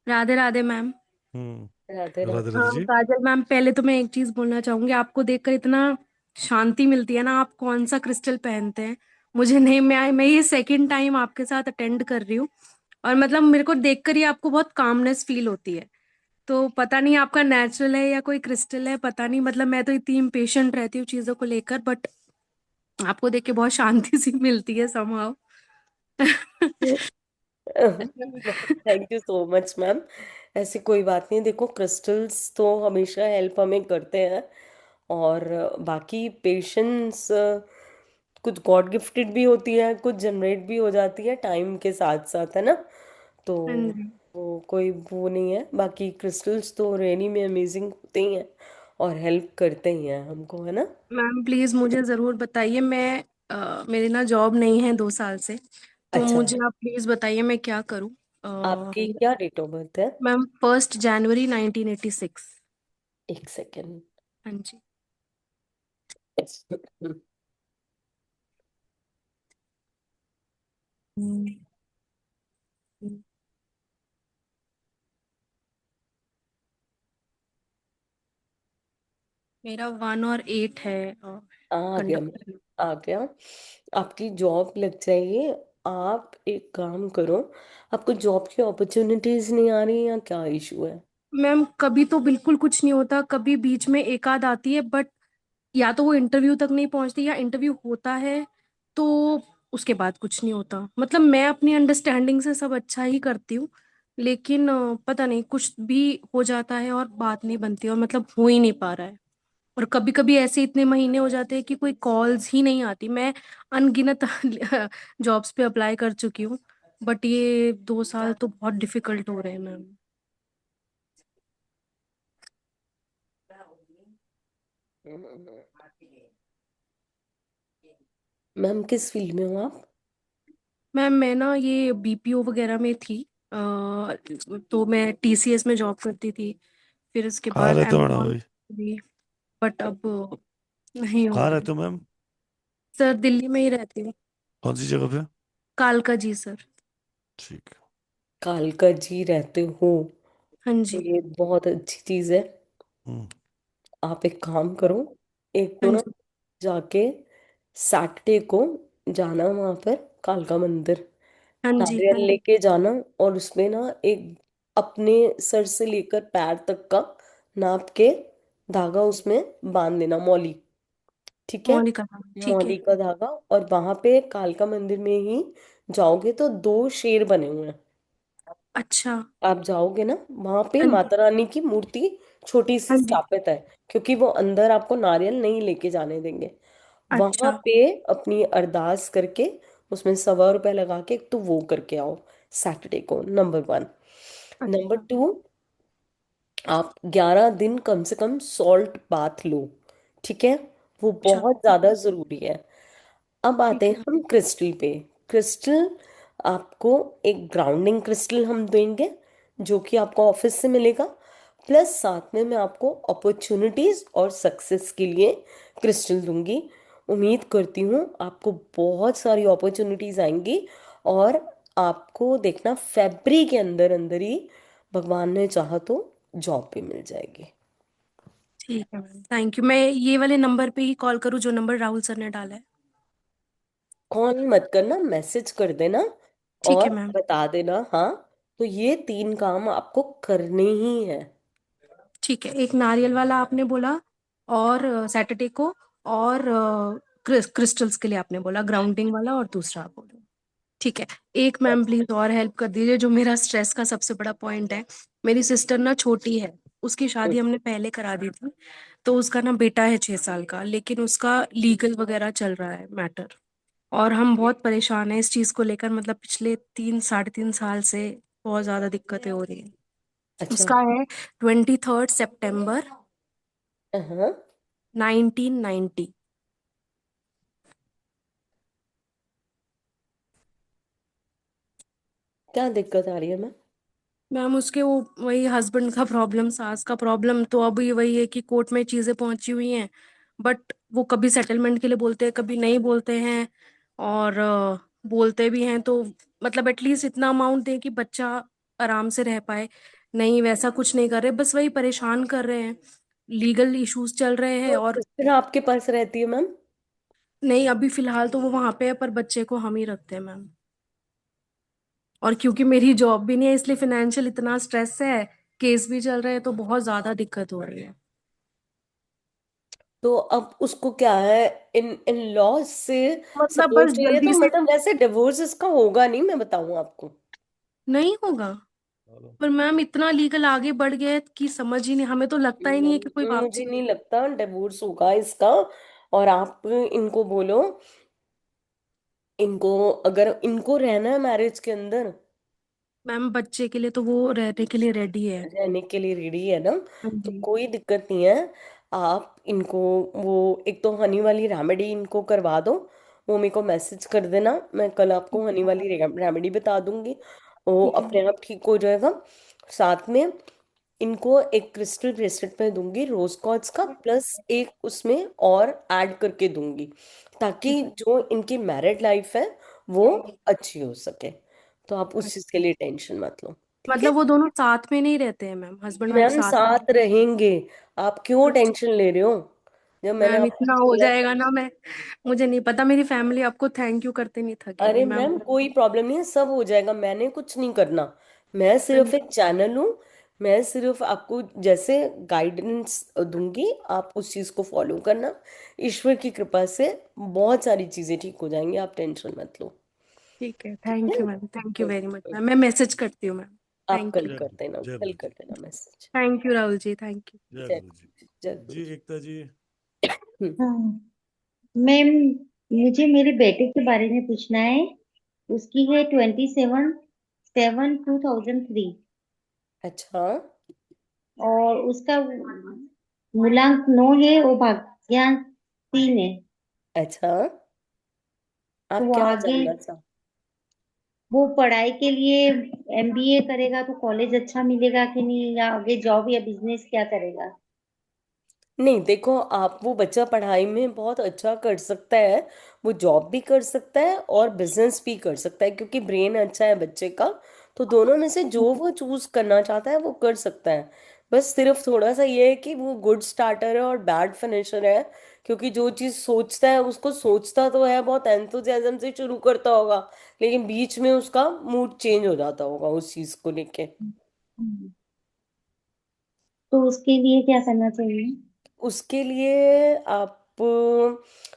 J: राधे राधे मैम।
A: राधे
B: राधे
A: राधे।
B: राधे जी।
J: काजल मैम, पहले तो मैं एक चीज बोलना चाहूंगी, आपको देखकर इतना शांति मिलती है ना। आप कौन सा क्रिस्टल पहनते हैं मुझे नहीं, मैं ये सेकंड टाइम आपके साथ अटेंड कर रही हूँ। और मतलब मेरे को देखकर ही आपको बहुत कामनेस फील होती है। तो पता नहीं आपका नेचुरल है या कोई क्रिस्टल है, पता नहीं। मतलब मैं तो इतनी इम्पेशेंट रहती हूँ चीजों को लेकर, बट आपको देख के बहुत शांति सी मिलती है somehow.
A: Thank you so much ma'am. ऐसी कोई बात नहीं, देखो क्रिस्टल्स तो हमेशा हेल्प हमें करते हैं। और बाकी पेशेंस कुछ गॉड गिफ्टेड भी होती है, कुछ जनरेट भी हो जाती है टाइम के साथ साथ, है ना। तो
J: हाँ जी।
A: वो कोई वो नहीं है, बाकी क्रिस्टल्स तो रेनी में अमेजिंग होते ही हैं और हेल्प करते ही हैं हमको, है ना।
J: मैम प्लीज मुझे जरूर बताइए। मैं मेरी ना जॉब नहीं है 2 साल से, तो
A: अच्छा,
J: मुझे आप प्लीज बताइए मैं क्या करूँ।
A: आपकी क्या डेट ऑफ बर्थ है?
J: मैम 1 जनवरी 1986।
A: एक सेकेंड।
J: हाँ जी। मेरा 1 और 8 है
A: आ गया मैम,
J: कंडक्टर।
A: आ गया। आपकी जॉब लग जाएगी। आप एक काम करो, आपको जॉब की अपॉर्चुनिटीज नहीं आ रही या क्या इशू है?
J: मैम कभी तो बिल्कुल कुछ नहीं होता, कभी बीच में एक आध आती है, बट या तो वो इंटरव्यू तक नहीं पहुंचती, या इंटरव्यू होता है तो उसके बाद कुछ नहीं होता। मतलब मैं अपनी अंडरस्टैंडिंग से सब अच्छा ही करती हूँ, लेकिन पता नहीं कुछ भी हो जाता है और बात नहीं बनती, और मतलब हो ही नहीं पा रहा है। और कभी कभी ऐसे इतने महीने हो जाते हैं कि कोई कॉल्स ही नहीं आती। मैं अनगिनत जॉब्स पे अप्लाई कर चुकी हूँ, बट ये 2 साल तो बहुत डिफिकल्ट हो रहे हैं मैम।
A: मैम किस फील्ड में हो आप?
J: मैम मैं ना ये बीपीओ वगैरह में थी। तो मैं टीसीएस में जॉब करती थी, फिर उसके
B: कहाँ
J: बाद
B: रहते हो मैडम
J: एमेजॉन
B: अभी?
J: भी, बट अब नहीं हो
B: कहाँ
J: रहा है।
B: रहते हो मैम?
J: सर दिल्ली में ही रहती हूँ।
B: कौन सी जगह पे?
J: कालका जी सर।
B: ठीक है।
A: कालका जी रहते हो?
J: हाँ
A: तो
J: जी।
A: ये बहुत अच्छी चीज है।
B: हम्म।
A: आप एक काम करो, एक तो
J: हाँ
A: ना
J: जी।
A: जाके सैटरडे को जाना वहां पर कालका मंदिर,
J: हाँ जी।
A: नारियल लेके जाना, और उसमें ना एक अपने सर से लेकर पैर तक का नाप के धागा उसमें बांध देना, मौली। ठीक है।
J: मौलिका मैम, ठीक है।
A: मौली का धागा, और वहां पे कालका मंदिर में ही जाओगे तो दो शेर बने हुए हैं।
J: अच्छा।
A: आप जाओगे ना, वहां पे
J: हाँ जी।
A: माता रानी की मूर्ति छोटी सी
J: हाँ जी।
A: स्थापित है, क्योंकि वो अंदर आपको नारियल नहीं लेके जाने देंगे। वहां
J: अच्छा।
A: पे अपनी अरदास करके उसमें 100 रुपए लगा के तो वो करके आओ सैटरडे को, नंबर 1। नंबर
J: अच्छा।
A: 2, आप 11 दिन कम से कम सॉल्ट बाथ लो, ठीक है? वो
J: अच्छा।
A: बहुत ज्यादा जरूरी है। अब आते
J: ठीक
A: हैं
J: है।
A: हम क्रिस्टल पे। क्रिस्टल, आपको एक ग्राउंडिंग क्रिस्टल हम देंगे, जो कि आपको ऑफिस से मिलेगा। प्लस साथ में मैं आपको अपॉर्चुनिटीज और सक्सेस के लिए क्रिस्टल दूंगी। उम्मीद करती हूँ आपको बहुत सारी अपॉर्चुनिटीज आएंगी, और आपको देखना फैब्रिक के अंदर अंदर ही, भगवान ने चाहा तो जॉब भी मिल जाएगी।
J: ठीक है मैम, थैंक यू। मैं ये वाले नंबर पे ही कॉल करूँ जो नंबर राहुल सर ने डाला है?
A: कॉल मत करना, मैसेज कर देना
J: ठीक है
A: और
J: मैम।
A: बता देना। हाँ, तो ये 3 काम आपको करने ही है।
J: ठीक है, एक नारियल वाला आपने बोला, और सैटरडे को, और क्रिस्टल्स के लिए आपने बोला ग्राउंडिंग वाला, और दूसरा आप बोलो। ठीक है। एक मैम प्लीज और हेल्प कर दीजिए, जो मेरा स्ट्रेस का सबसे बड़ा पॉइंट है। मेरी सिस्टर ना छोटी है, उसकी
A: हम्म,
J: शादी हमने पहले करा दी थी। तो उसका ना बेटा है 6 साल का, लेकिन उसका लीगल वगैरह चल रहा है मैटर। और हम बहुत परेशान हैं इस चीज को लेकर, मतलब पिछले 3 साढ़े 3 साल से बहुत ज्यादा दिक्कतें हो रही हैं।
A: अच्छा।
J: उसका है 23 सितंबर
A: हाँ,
J: 1990।
A: क्या दिक्कत आ रही है मैम?
J: मैम उसके वो वही हस्बैंड का प्रॉब्लम, सास का प्रॉब्लम, तो अभी वही है कि कोर्ट में चीजें पहुंची हुई हैं। बट वो कभी सेटलमेंट के लिए बोलते हैं, कभी नहीं बोलते हैं। और बोलते भी हैं तो मतलब एटलीस्ट इतना अमाउंट दें कि बच्चा आराम से रह पाए। नहीं, वैसा कुछ नहीं कर रहे, बस वही परेशान कर रहे हैं। लीगल इश्यूज चल रहे हैं।
A: तो
J: और
A: सिस्टर आपके पास रहती है मैम?
J: नहीं, अभी फिलहाल तो वो वहां पे है, पर बच्चे को हम ही रखते हैं मैम। और क्योंकि मेरी जॉब भी नहीं है, इसलिए फाइनेंशियल इतना स्ट्रेस है। केस भी चल रहे हैं, तो बहुत ज्यादा दिक्कत हो रही है।
A: तो अब उसको क्या है, इन इन लॉज से
J: मतलब
A: सपोर्ट
J: बस
A: चाहिए, तो
J: जल्दी से।
A: मतलब वैसे डिवोर्स इसका होगा नहीं, मैं बताऊं आपको।
J: नहीं होगा।
B: हेलो।
J: पर मैम इतना लीगल आगे बढ़ गया है कि समझ ही नहीं, हमें तो लगता ही नहीं है कि कोई
A: मुझे
J: वापसी।
A: नहीं लगता डिवोर्स होगा इसका। और आप इनको बोलो, इनको, अगर इनको रहना है मैरिज के अंदर,
J: मैम बच्चे के लिए तो वो रहने के लिए रेडी है।
A: रहने के लिए रेडी है ना,
J: हाँ
A: तो
J: जी।
A: कोई दिक्कत नहीं है। आप इनको, वो एक तो हनी वाली रेमेडी इनको करवा दो। वो मेरे को मैसेज कर देना, मैं कल आपको हनी वाली रेमेडी बता दूंगी। वो
J: ठीक है।
A: अपने आप ठीक हो जाएगा। साथ में इनको एक क्रिस्टल ब्रेसलेट में दूंगी रोज कॉर्ड्स का, प्लस एक उसमें और ऐड करके दूंगी, ताकि
J: ठीक है।
A: जो इनकी मैरिड लाइफ है वो अच्छी हो सके। तो आप उस चीज के लिए टेंशन मत लो, ठीक है?
J: मतलब वो दोनों साथ में नहीं रहते हैं मैम, हस्बैंड वाइफ
A: मैम
J: साथ में?
A: साथ रहेंगे। आप क्यों टेंशन ले रहे हो, जब मैंने
J: मैम
A: आपको
J: इतना हो
A: बोला था।
J: जाएगा ना, मैं मुझे नहीं पता, मेरी फैमिली आपको थैंक यू करते नहीं थकेगी
A: अरे
J: मैम।
A: मैम कोई प्रॉब्लम नहीं है, सब हो जाएगा, मैंने कुछ नहीं करना। मैं सिर्फ एक चैनल हूँ। मैं सिर्फ आपको जैसे गाइडेंस दूंगी, आप उस चीज को फॉलो करना। ईश्वर की कृपा से बहुत सारी चीजें ठीक हो जाएंगी, आप टेंशन मत लो।
J: ठीक है,
A: ठीक है?
J: Thank you ma'am, thank you very much
A: okay,
J: ma'am, मैं मैसेज करती हूँ मैम।
A: आप
J: थैंक
A: कल
J: यू।
A: कर देना,
B: जय
A: कल
B: गुरु
A: कर
B: जी।
A: देना message.
J: Thank you Rahul ji, thank you.
B: जय
A: जय
B: गुरु जी।
A: जय
B: जी
A: गुरु।
B: एकता जी।
A: हम्म,
K: हाँ मैम, मुझे मेरे बेटे के बारे में पूछना है। उसकी है 27/7/2003,
A: अच्छा।
K: और उसका मूलांक 9 है और भाग्यांक 3 है।
A: अच्छा,
K: तो
A: आप
K: वो
A: क्या
K: आगे,
A: जानना चाह?
K: वो पढ़ाई के लिए एमबीए करेगा तो कॉलेज अच्छा मिलेगा कि नहीं, या आगे जॉब या बिजनेस क्या करेगा?
A: नहीं देखो, आप, वो बच्चा पढ़ाई में बहुत अच्छा कर सकता है। वो जॉब भी कर सकता है और बिजनेस भी कर सकता है, क्योंकि ब्रेन अच्छा है बच्चे का। तो दोनों में से जो वो चूज करना चाहता है वो कर सकता है। बस सिर्फ थोड़ा सा ये है कि वो गुड स्टार्टर है और बैड फिनिशर है। क्योंकि जो चीज सोचता है उसको सोचता तो है, बहुत एंथुजियाज्म से शुरू करता होगा, लेकिन बीच में उसका मूड चेंज हो जाता होगा उस चीज को लेके।
K: हम्म। तो उसके लिए क्या करना चाहिए?
A: उसके लिए आप,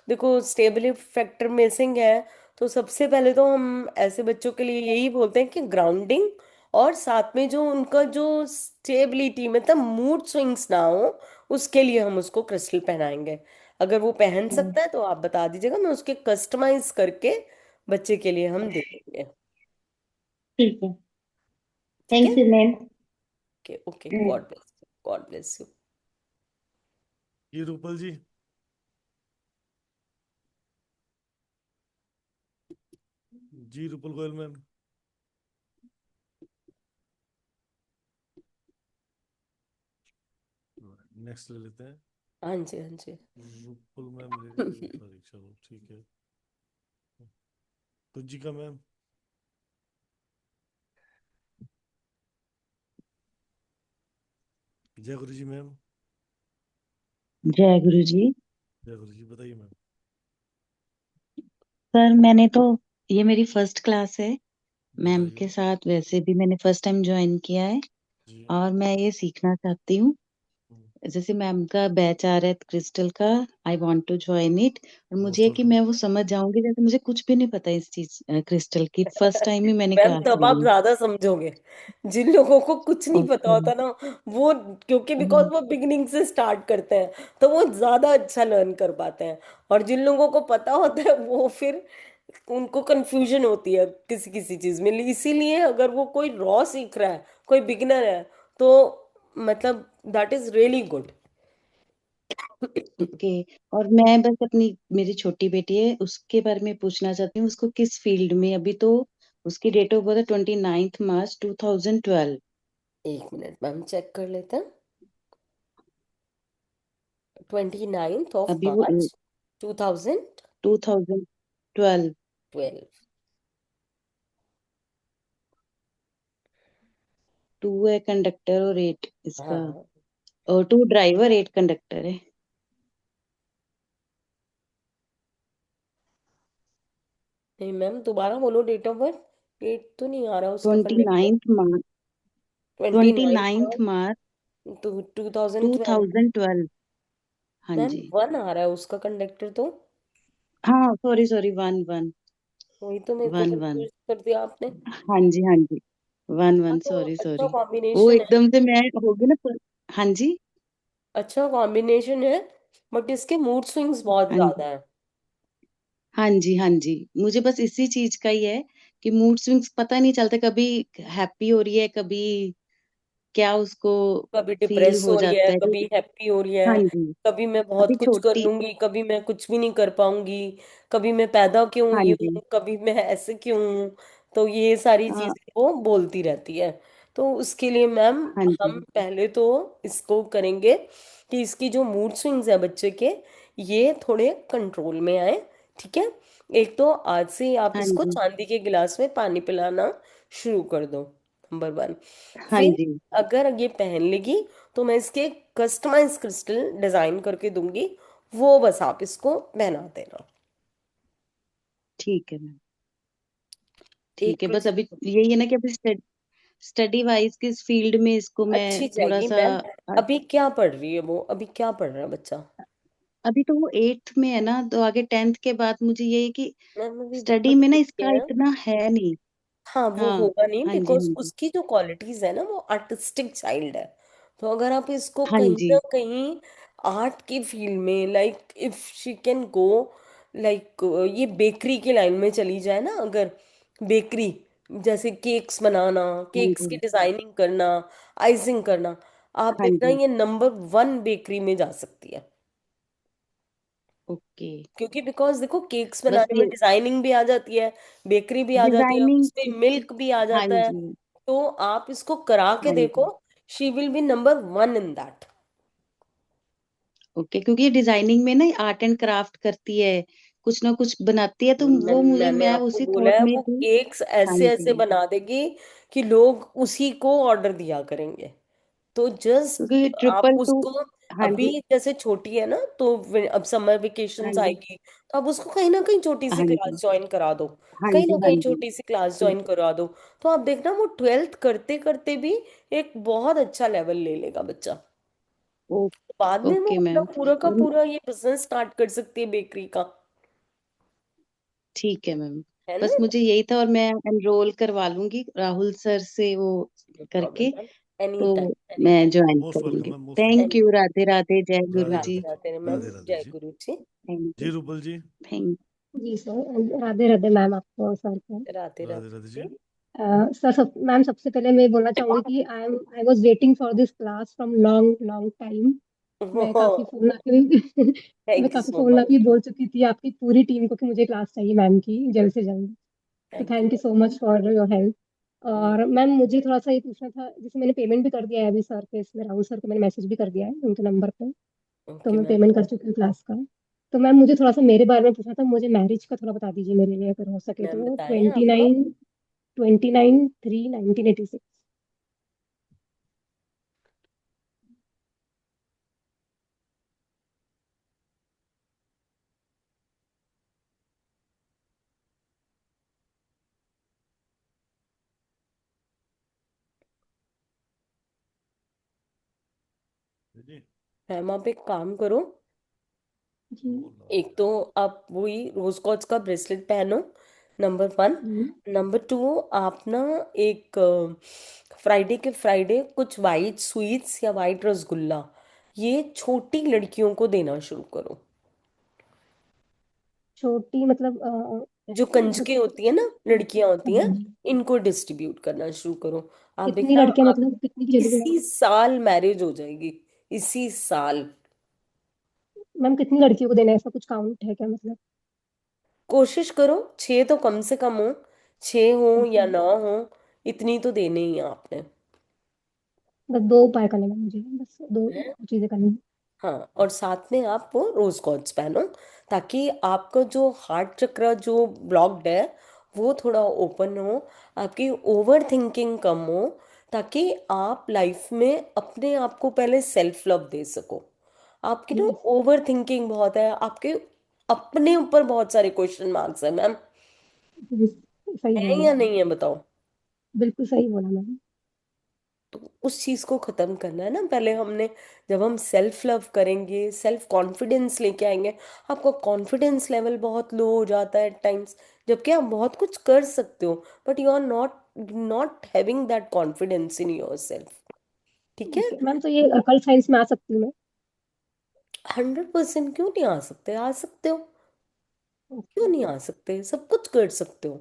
A: देखो स्टेबिलिटी फैक्टर मिसिंग है। तो सबसे पहले तो हम ऐसे बच्चों के लिए यही बोलते हैं कि ग्राउंडिंग और साथ में जो उनका जो स्टेबिलिटी मतलब मूड स्विंग्स ना हो, उसके लिए हम उसको क्रिस्टल पहनाएंगे। अगर वो पहन
K: हम्म,
A: सकता है तो आप बता दीजिएगा, मैं उसके कस्टमाइज करके बच्चे के लिए हम दे देंगे।
K: ठीक है।
A: ठीक है।
K: Thank you ma'am.
A: Okay okay, God bless, God bless you.
B: ये रूपल जी। जी रूपल गोयल मैम। नेक्स्ट ले लेते हैं।
A: हाँ जी हाँ जी।
B: रूपल मैम ले, सॉरी चलो ठीक है। कुंजिका मैम। जय गुरु जी मैम।
L: जय गुरु जी।
B: जय गुरु जी, बताइए मैम।
L: सर मैंने तो, ये मेरी फर्स्ट क्लास है। मैम
B: बताइए।
L: के साथ वैसे भी मैंने फर्स्ट टाइम ज्वाइन किया है,
B: जी।
L: और मैं ये सीखना चाहती हूँ। जैसे मैम का बैच आ रहा है क्रिस्टल का, I want to join it. और मुझे
B: मोस्ट
L: है कि
B: वेलकम।
L: मैं वो समझ जाऊंगी, जैसे मुझे कुछ भी नहीं पता इस चीज क्रिस्टल की, फर्स्ट टाइम ही मैंने
A: मैम
L: क्लास
A: तब
L: ली
A: आप
L: है।
A: ज्यादा समझोगे। जिन लोगों को कुछ नहीं पता
L: ओके।
A: होता ना, वो, क्योंकि बिकॉज वो बिगिनिंग से स्टार्ट करते हैं, तो वो ज्यादा अच्छा लर्न कर पाते हैं। और जिन लोगों को पता होता है वो फिर उनको कंफ्यूजन होती है किसी किसी चीज में। इसीलिए अगर वो कोई रॉ सीख रहा है, कोई बिगिनर है, तो मतलब that is really good.
L: Okay. और मैं बस अपनी, मेरी छोटी बेटी है उसके बारे में पूछना चाहती हूँ, उसको किस फील्ड में, अभी तो उसकी डेट ऑफ बर्थ है 29 मार्च 2012।
A: 1 मिनट मैम, चेक कर लेते हैं। 29 ऑफ
L: अभी वो
A: मार्च 2012।
L: 2012। 2 है कंडक्टर और 8 इसका,
A: हाँ।
L: और 2 ड्राइवर 8 कंडक्टर है।
A: नहीं मैम, दोबारा बोलो डेट ऑफ बर्थ। डेट तो नहीं आ रहा उसका
L: twenty
A: conductor.
L: Ninth March
A: twenty
L: twenty
A: ninth
L: ninth March
A: two 2012।
L: 2012। हाँ
A: मैम
L: जी।
A: 1 आ रहा है उसका कंडक्टर तो।
L: हाँ सॉरी सॉरी, 1 1।
A: वही तो मेरे को
L: 1 1।
A: कंफ्यूज कर दिया आपने।
L: हाँ जी हाँ जी। वन
A: हाँ
L: वन
A: तो
L: सॉरी
A: अच्छा
L: सॉरी। वो
A: कॉम्बिनेशन है।
L: एकदम से मैं हो गई ना हाँ जी।
A: अच्छा कॉम्बिनेशन है, बट इसके मूड स्विंग्स बहुत
L: हाँ जी
A: ज्यादा है।
L: हाँ जी हाँ जी। मुझे बस इसी चीज का ही है कि मूड स्विंग्स पता नहीं चलता, कभी हैप्पी हो रही है, कभी क्या उसको
A: कभी
L: फील
A: डिप्रेस
L: हो
A: हो रही है,
L: जाता है तो।
A: कभी हैप्पी हो रही
L: हाँ
A: है।
L: जी।
A: कभी मैं बहुत
L: अभी
A: कुछ कर
L: छोटी।
A: लूंगी, कभी मैं कुछ भी नहीं कर पाऊंगी। कभी मैं पैदा क्यों
L: हाँ
A: हुई
L: जी।
A: हूँ, कभी मैं ऐसे क्यों हूँ। तो ये सारी
L: हाँ
A: चीजें वो बोलती रहती है। तो उसके लिए मैम
L: हाँ
A: हम
L: जी
A: पहले तो इसको करेंगे कि इसकी जो मूड स्विंग्स है बच्चे के, ये थोड़े कंट्रोल में आए। ठीक है। एक तो आज से ही आप
L: हाँ
A: इसको
L: जी
A: चांदी के गिलास में पानी पिलाना शुरू कर दो, नंबर 1।
L: हाँ
A: फिर
L: जी।
A: अगर ये पहन लेगी तो मैं इसके कस्टमाइज क्रिस्टल डिजाइन करके दूंगी, वो बस आप इसको पहना देना।
L: ठीक है मैम। ठीक
A: एक
L: है, बस अभी
A: क्रिस्टल
L: यही है ना कि अभी स्टडी वाइज किस फील्ड में इसको मैं
A: अच्छी
L: थोड़ा
A: जाएगी
L: सा।
A: मैम। अभी क्या पढ़ रही है वो, अभी क्या पढ़ रहा है बच्चा?
L: अभी तो वो 8th में है ना, तो आगे 10th के बाद मुझे ये है कि
A: मैम अभी
L: स्टडी
A: बहुत
L: में ना
A: छोटी
L: इसका
A: है।
L: इतना है नहीं।
A: हाँ वो
L: हाँ
A: होगा नहीं,
L: हाँ जी
A: बिकॉज
L: हाँ जी
A: उसकी जो क्वालिटीज है ना, वो आर्टिस्टिक चाइल्ड है। तो अगर आप इसको
L: हाँ
A: कहीं
L: जी
A: ना कहीं आर्ट की फील्ड में, like if she can go, like ये बेकरी की लाइन में चली जाए ना, अगर बेकरी, जैसे केक्स बनाना,
L: हाँ
A: केक्स की
L: जी
A: डिजाइनिंग करना, आइसिंग करना, आप
L: हाँ
A: देखना
L: जी।
A: ये नंबर 1 बेकरी में जा सकती है।
L: ओके।
A: क्योंकि बिकॉज देखो केक्स
L: बस
A: बनाने में
L: ये
A: डिजाइनिंग भी आ जाती है, बेकरी भी आ जाती है,
L: डिजाइनिंग।
A: उसमें मिल्क भी आ
L: हाँ
A: जाता है।
L: जी
A: तो आप इसको करा के
L: हाँ
A: देखो,
L: जी।
A: She will be number 1 in that.
L: Okay, क्योंकि ये डिजाइनिंग में ना आर्ट एंड क्राफ्ट करती है, कुछ ना कुछ बनाती है, तो वो मुझे,
A: मैंने
L: मैं
A: आपको
L: उसी
A: बोला
L: थॉट
A: है
L: में
A: वो
L: थी।
A: केक्स
L: हाँ
A: ऐसे ऐसे
L: जी।
A: बना देगी कि लोग उसी को ऑर्डर दिया करेंगे। तो
L: क्योंकि
A: जस्ट
L: ये
A: आप
L: 222।
A: उसको,
L: हाँ
A: अभी
L: जी
A: जैसे छोटी है ना, तो अब समर
L: हाँ
A: वेकेशंस
L: जी
A: आएगी, तो आप उसको कहीं ना कहीं छोटी सी
L: हाँ जी
A: क्लास ज्वाइन करा दो।
L: हाँ
A: कहीं
L: जी
A: ना
L: हाँ
A: कहीं
L: जी।
A: छोटी सी क्लास
L: ठीक
A: ज्वाइन
L: है।
A: करा दो। तो आप देखना वो 12th करते करते भी एक बहुत अच्छा लेवल ले लेगा बच्चा।
L: ओ,
A: बाद में वो
L: ओके
A: अपना
L: मैम।
A: पूरा का
L: और
A: पूरा ये बिजनेस स्टार्ट कर सकती है बेकरी का।
L: ठीक है मैम।
A: है
L: बस
A: ना?
L: मुझे यही था, और मैं एनरोल करवा लूंगी राहुल सर से वो
A: नो
L: करके,
A: प्रॉब्लम मैम, एनी
L: तो
A: टाइम, एनी
L: मैं
A: टाइम।
L: ज्वाइन
B: मोस्ट वेलकम
L: करूंगी।
B: Ma'am, most
L: thank
B: welcome.
L: You.
A: Any,
L: Radhe Radhe, जय गुरु
B: राधे
L: जी।
A: राधे राधे मैम,
B: राधे राधे
A: जय
B: जी।
A: गुरु जी।
L: थैंक
B: जी
L: यू।
B: रूपल जी।
L: थैंक
M: जी सर, राधे राधे मैम आपको सर को।
A: राधे
B: राधे
A: राधे
B: राधे
A: जी।
B: जी।
M: सर मैम सबसे पहले मैं बोलना चाहूंगी कि I was waiting for this class from long long time. मैं काफी फोन आके मैं
A: थैंक यू
M: काफी
A: सो
M: फोन
A: मच,
M: आके बोल चुकी थी आपकी पूरी टीम को कि मुझे क्लास चाहिए मैम की जल्द से जल्द। तो
A: thank
M: thank
A: you.
M: You so much for your help. और मैम मुझे थोड़ा सा ये पूछना था, जैसे मैंने पेमेंट भी कर दिया है अभी सर के, इसमें राहुल सर को मैंने मैसेज भी कर दिया है उनके नंबर पे। तो
A: ओके
M: मैं
A: मैम।
M: पेमेंट कर चुकी हूँ क्लास का। तो मैम मुझे थोड़ा सा मेरे बारे में पूछना था, मुझे मैरिज का थोड़ा बता दीजिए मेरे लिए अगर हो सके
A: मैम
M: तो।
A: बताएं
M: ट्वेंटी
A: आपका।
M: नाइन 29/3/1986।
B: जी
A: मैम आप एक काम करो,
M: जी
A: एक तो आप वही रोज कॉर्ड्स का ब्रेसलेट पहनो, नंबर 1।
M: जी
A: नंबर 2, आप ना एक फ्राइडे के फ्राइडे कुछ वाइट स्वीट्स या वाइट रसगुल्ला ये छोटी लड़कियों को देना शुरू करो।
M: छोटी मतलब
A: जो कंजके होती है ना, लड़कियां होती हैं,
M: जी।
A: इनको डिस्ट्रीब्यूट करना शुरू करो। आप
M: कितनी
A: देखना
M: लड़कियां,
A: आप
M: मतलब कितनी की जल्दी
A: इसी साल मैरिज हो जाएगी, इसी साल।
M: मैम कितनी लड़कियों को देना है, ऐसा कुछ काउंट है क्या मतलब?
A: कोशिश करो 6 तो कम से कम हो, 6 हो या
M: ओके।
A: ना हो, इतनी तो देने ही है आपने।
M: बस दो उपाय करने हैं मुझे, बस दो
A: है?
M: दो चीजें करनी है।
A: हाँ, और साथ में आप वो रोज कॉर्ड्स पहनो, ताकि आपका जो हार्ट चक्र जो ब्लॉक्ड है वो थोड़ा ओपन हो, आपकी ओवर थिंकिंग कम हो, ताकि आप लाइफ में अपने आप को पहले सेल्फ लव दे सको। आपकी ना
M: यस।
A: ओवर थिंकिंग बहुत है, आपके अपने ऊपर बहुत सारे क्वेश्चन मार्क्स है मैम।
M: सही
A: है
M: बोला।
A: या नहीं है बताओ?
M: बिल्कुल सही बोला मैम।
A: तो उस चीज को खत्म करना है ना पहले हमने। जब हम सेल्फ लव करेंगे, सेल्फ कॉन्फिडेंस लेके आएंगे, आपका कॉन्फिडेंस लेवल बहुत लो हो जाता है एट टाइम्स, जबकि आप बहुत कुछ कर सकते हो, but you are not not having that confidence in yourself. ठीक है?
M: ओके मैम, तो ये अकल्ट साइंस में आ सकती हूँ मैं?
A: 100% क्यों नहीं आ सकते? आ सकते हो। क्यों
M: ओके।
A: नहीं आ सकते? सब कुछ कर सकते हो।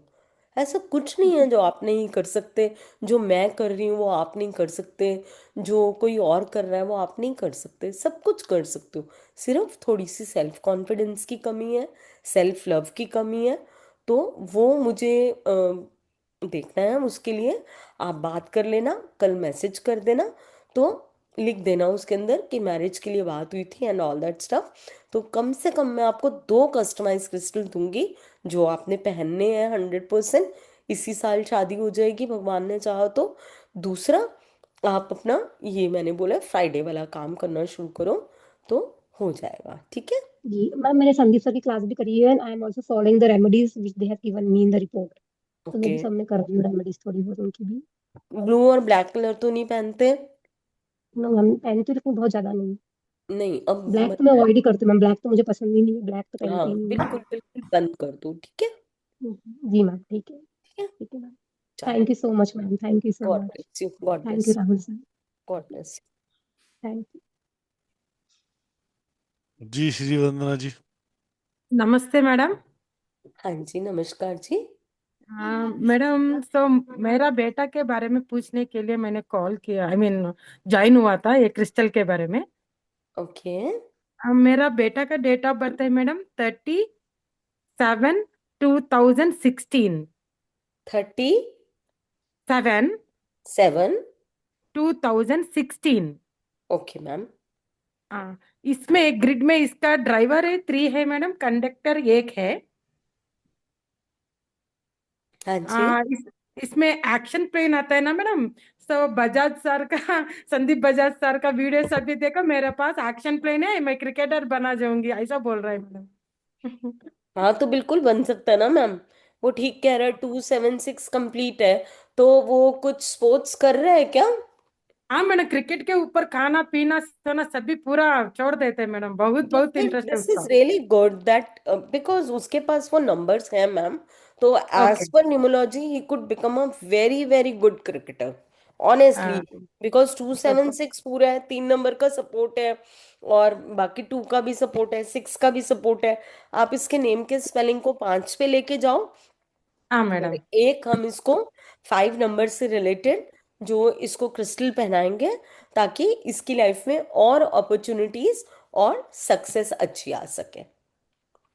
A: ऐसा कुछ नहीं है जो आप नहीं कर सकते। जो मैं कर रही हूँ वो आप नहीं कर सकते, जो कोई और कर रहा है वो आप नहीं कर सकते, सब कुछ कर सकते हो। सिर्फ थोड़ी सी सेल्फ कॉन्फिडेंस की कमी है, सेल्फ लव की कमी है। तो वो मुझे देखना है, उसके लिए आप बात कर लेना, कल मैसेज कर देना, तो लिख देना उसके अंदर कि मैरिज के लिए बात हुई थी एंड ऑल दैट स्टफ। तो कम से कम मैं आपको 2 कस्टमाइज क्रिस्टल दूंगी जो आपने पहनने हैं 100%। इसी साल शादी हो जाएगी भगवान ने चाहा तो। दूसरा, आप अपना ये मैंने बोला फ्राइडे वाला काम करना शुरू करो, तो हो जाएगा। ठीक है?
M: जी मैम, मैंने संदीप सर की क्लास भी करी है, and I am also following the remedies which they have given me in the report. तो वो
A: ओके।
M: भी सब मैं कर रही हूँ, रेमेडीज थोड़ी बहुत उनकी भी।
A: ब्लू और ब्लैक कलर तो नहीं पहनते?
M: नो मैम, पहनती हूँ लेकिन बहुत ज्यादा नहीं।
A: नहीं अब
M: ब्लैक तो मैं
A: मतलब,
M: अवॉइड ही करती हूँ मैम, ब्लैक तो मुझे पसंद ही नहीं है, ब्लैक तो
A: हाँ
M: पहनती ही नहीं
A: बिल्कुल बिल्कुल बंद कर दो। ठीक है?
M: हूँ। जी मैम, ठीक है।
A: ठीक है,
M: ठीक है मैम।
A: चलो।
M: Thank you so much ma'am, thank you so
A: God
M: much.
A: Bless you, God
M: thank you
A: bless,
M: Rahul sir.
A: God bless.
M: Thank you.
B: जी श्री वंदना जी।
N: नमस्ते मैडम।
A: हाँ जी, नमस्कार जी।
N: हाँ मैडम, तो मेरा बेटा के बारे में पूछने के लिए मैंने कॉल किया, आई मीन ज्वाइन हुआ था ये क्रिस्टल के बारे में।
A: ओके।
N: मेरा बेटा का डेट ऑफ बर्थ है मैडम 37/2016।
A: 37।
N: 7/2016।
A: Okay ma'am.
N: हाँ, इसमें ग्रिड में इसका ड्राइवर है 3 है मैडम, कंडक्टर 1 है।
A: हाँ जी।
N: इस इसमें एक्शन प्लेन आता है ना मैडम। सो बजाज सर का संदीप बजाज सर का वीडियो सभी देखो, मेरे पास एक्शन प्लेन है, मैं क्रिकेटर बना जाऊंगी ऐसा बोल रहा है मैडम।
A: हाँ तो बिल्कुल बन सकता है ना मैम। वो ठीक कह रहा है, 276 कंप्लीट है, तो वो कुछ स्पोर्ट्स कर रहा है क्या?
N: हाँ मैडम, क्रिकेट के ऊपर खाना पीना सोना सभी पूरा छोड़ देते हैं मैडम, बहुत
A: तो
N: बहुत
A: फिर
N: इंटरेस्ट है
A: दिस इज
N: उसका।
A: रियली गुड दैट बिकॉज उसके पास वो नंबर्स हैं मैम, तो as
N: Okay.
A: per numerology he could become a very very good cricketer honestly, because 276 पूरा है, 3 नंबर का सपोर्ट है और बाकी 2 का भी सपोर्ट है, 6 का भी सपोर्ट है। आप इसके नेम के स्पेलिंग को 5 पे लेके जाओ
N: हाँ
A: और
N: मैडम।
A: एक हम इसको 5 नंबर से रिलेटेड जो इसको क्रिस्टल पहनाएंगे ताकि इसकी लाइफ में और अपॉर्चुनिटीज और सक्सेस अच्छी आ सके।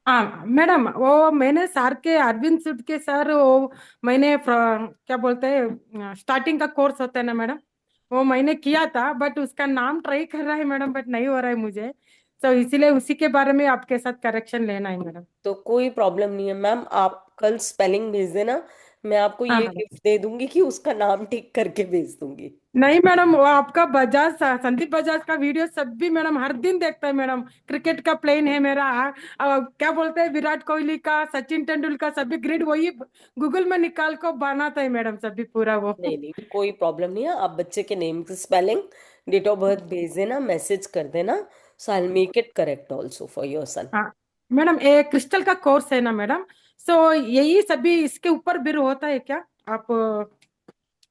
N: हाँ मैडम, वो मैंने सर के अरविंद सूद के सर, वो मैंने क्या बोलते हैं स्टार्टिंग का कोर्स होता है ना मैडम, वो मैंने किया था, बट उसका नाम ट्राई कर रहा है मैडम, बट नहीं हो रहा है मुझे, तो इसीलिए उसी के बारे में आपके साथ करेक्शन लेना है मैडम।
A: तो कोई प्रॉब्लम नहीं है मैम, आप कल स्पेलिंग भेज देना, मैं आपको
N: हाँ
A: ये
N: मैडम।
A: गिफ्ट दे दूंगी कि उसका नाम ठीक करके भेज दूंगी।
N: नहीं मैडम, वो आपका बजाज संदीप बजाज का वीडियो सब भी मैडम हर दिन देखता है मैडम। क्रिकेट का प्लेन है मेरा, क्या बोलते हैं विराट कोहली का, सचिन तेंदुलकर सभी ग्रिड वही गूगल में निकाल को बनाता है मैडम, सभी पूरा वो।
A: नहीं नहीं कोई प्रॉब्लम नहीं है, आप बच्चे के नेम की स्पेलिंग, डेट ऑफ बर्थ भेज देना, मैसेज कर देना, so I make it correct also for your son.
N: हाँ मैडम, ये क्रिस्टल का कोर्स है ना मैडम, सो यही सभी इसके ऊपर भी होता है क्या आप?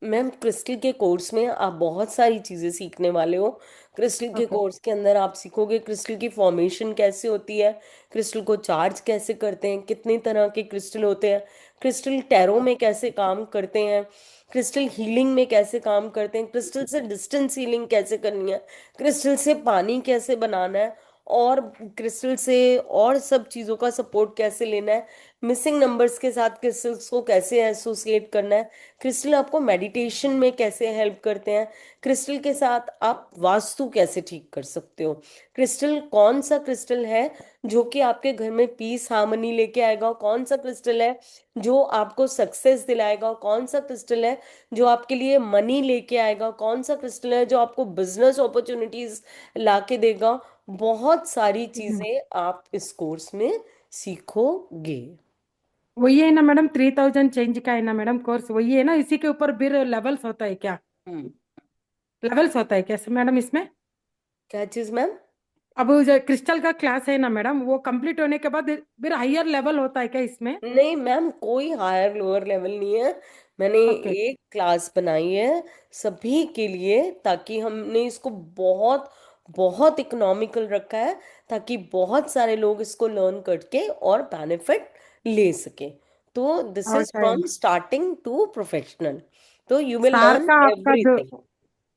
A: मैम क्रिस्टल के कोर्स में आप बहुत सारी चीज़ें सीखने वाले हो। क्रिस्टल के
N: ओके।
A: कोर्स के अंदर आप सीखोगे क्रिस्टल की फॉर्मेशन कैसे होती है, क्रिस्टल को चार्ज कैसे करते हैं, कितनी तरह के क्रिस्टल होते हैं, क्रिस्टल टैरो में कैसे काम करते हैं, क्रिस्टल हीलिंग में कैसे काम करते हैं, क्रिस्टल से डिस्टेंस हीलिंग कैसे करनी है, क्रिस्टल से पानी कैसे बनाना है, और क्रिस्टल से और सब चीज़ों का सपोर्ट कैसे लेना है, मिसिंग नंबर्स के साथ क्रिस्टल्स को कैसे एसोसिएट करना है, क्रिस्टल आपको मेडिटेशन में कैसे हेल्प करते हैं, क्रिस्टल के साथ आप वास्तु कैसे ठीक कर सकते हो, क्रिस्टल कौन सा क्रिस्टल है जो कि आपके घर में पीस हार्मनी लेके आएगा, कौन सा क्रिस्टल है जो आपको सक्सेस दिलाएगा, कौन सा क्रिस्टल है जो आपके लिए मनी लेके आएगा, कौन सा क्रिस्टल है जो आपको बिजनेस अपॉर्चुनिटीज ला के देगा। बहुत सारी चीजें आप इस कोर्स में सीखोगे।
N: वही है ना मैडम, 3000 चेंज का है ना मैडम कोर्स, वही है ना, इसी के ऊपर फिर लेवल्स होता है क्या?
A: हम्म।
N: लेवल्स होता है कैसे मैडम इसमें?
A: क्या चीज मैम?
N: अब जो क्रिस्टल का क्लास है ना मैडम, वो कंप्लीट होने के बाद फिर हायर लेवल होता है क्या इसमें?
A: नहीं मैम कोई हायर लोअर लेवल नहीं है, मैंने
N: ओके।
A: एक क्लास बनाई है सभी के लिए ताकि हमने इसको बहुत बहुत इकोनॉमिकल रखा है ताकि बहुत सारे लोग इसको लर्न करके और बेनिफिट ले सके। तो this is
N: okay.
A: From starting to professional, तो यू विल
N: सार
A: लर्न
N: का आपका जो,
A: एवरीथिंग।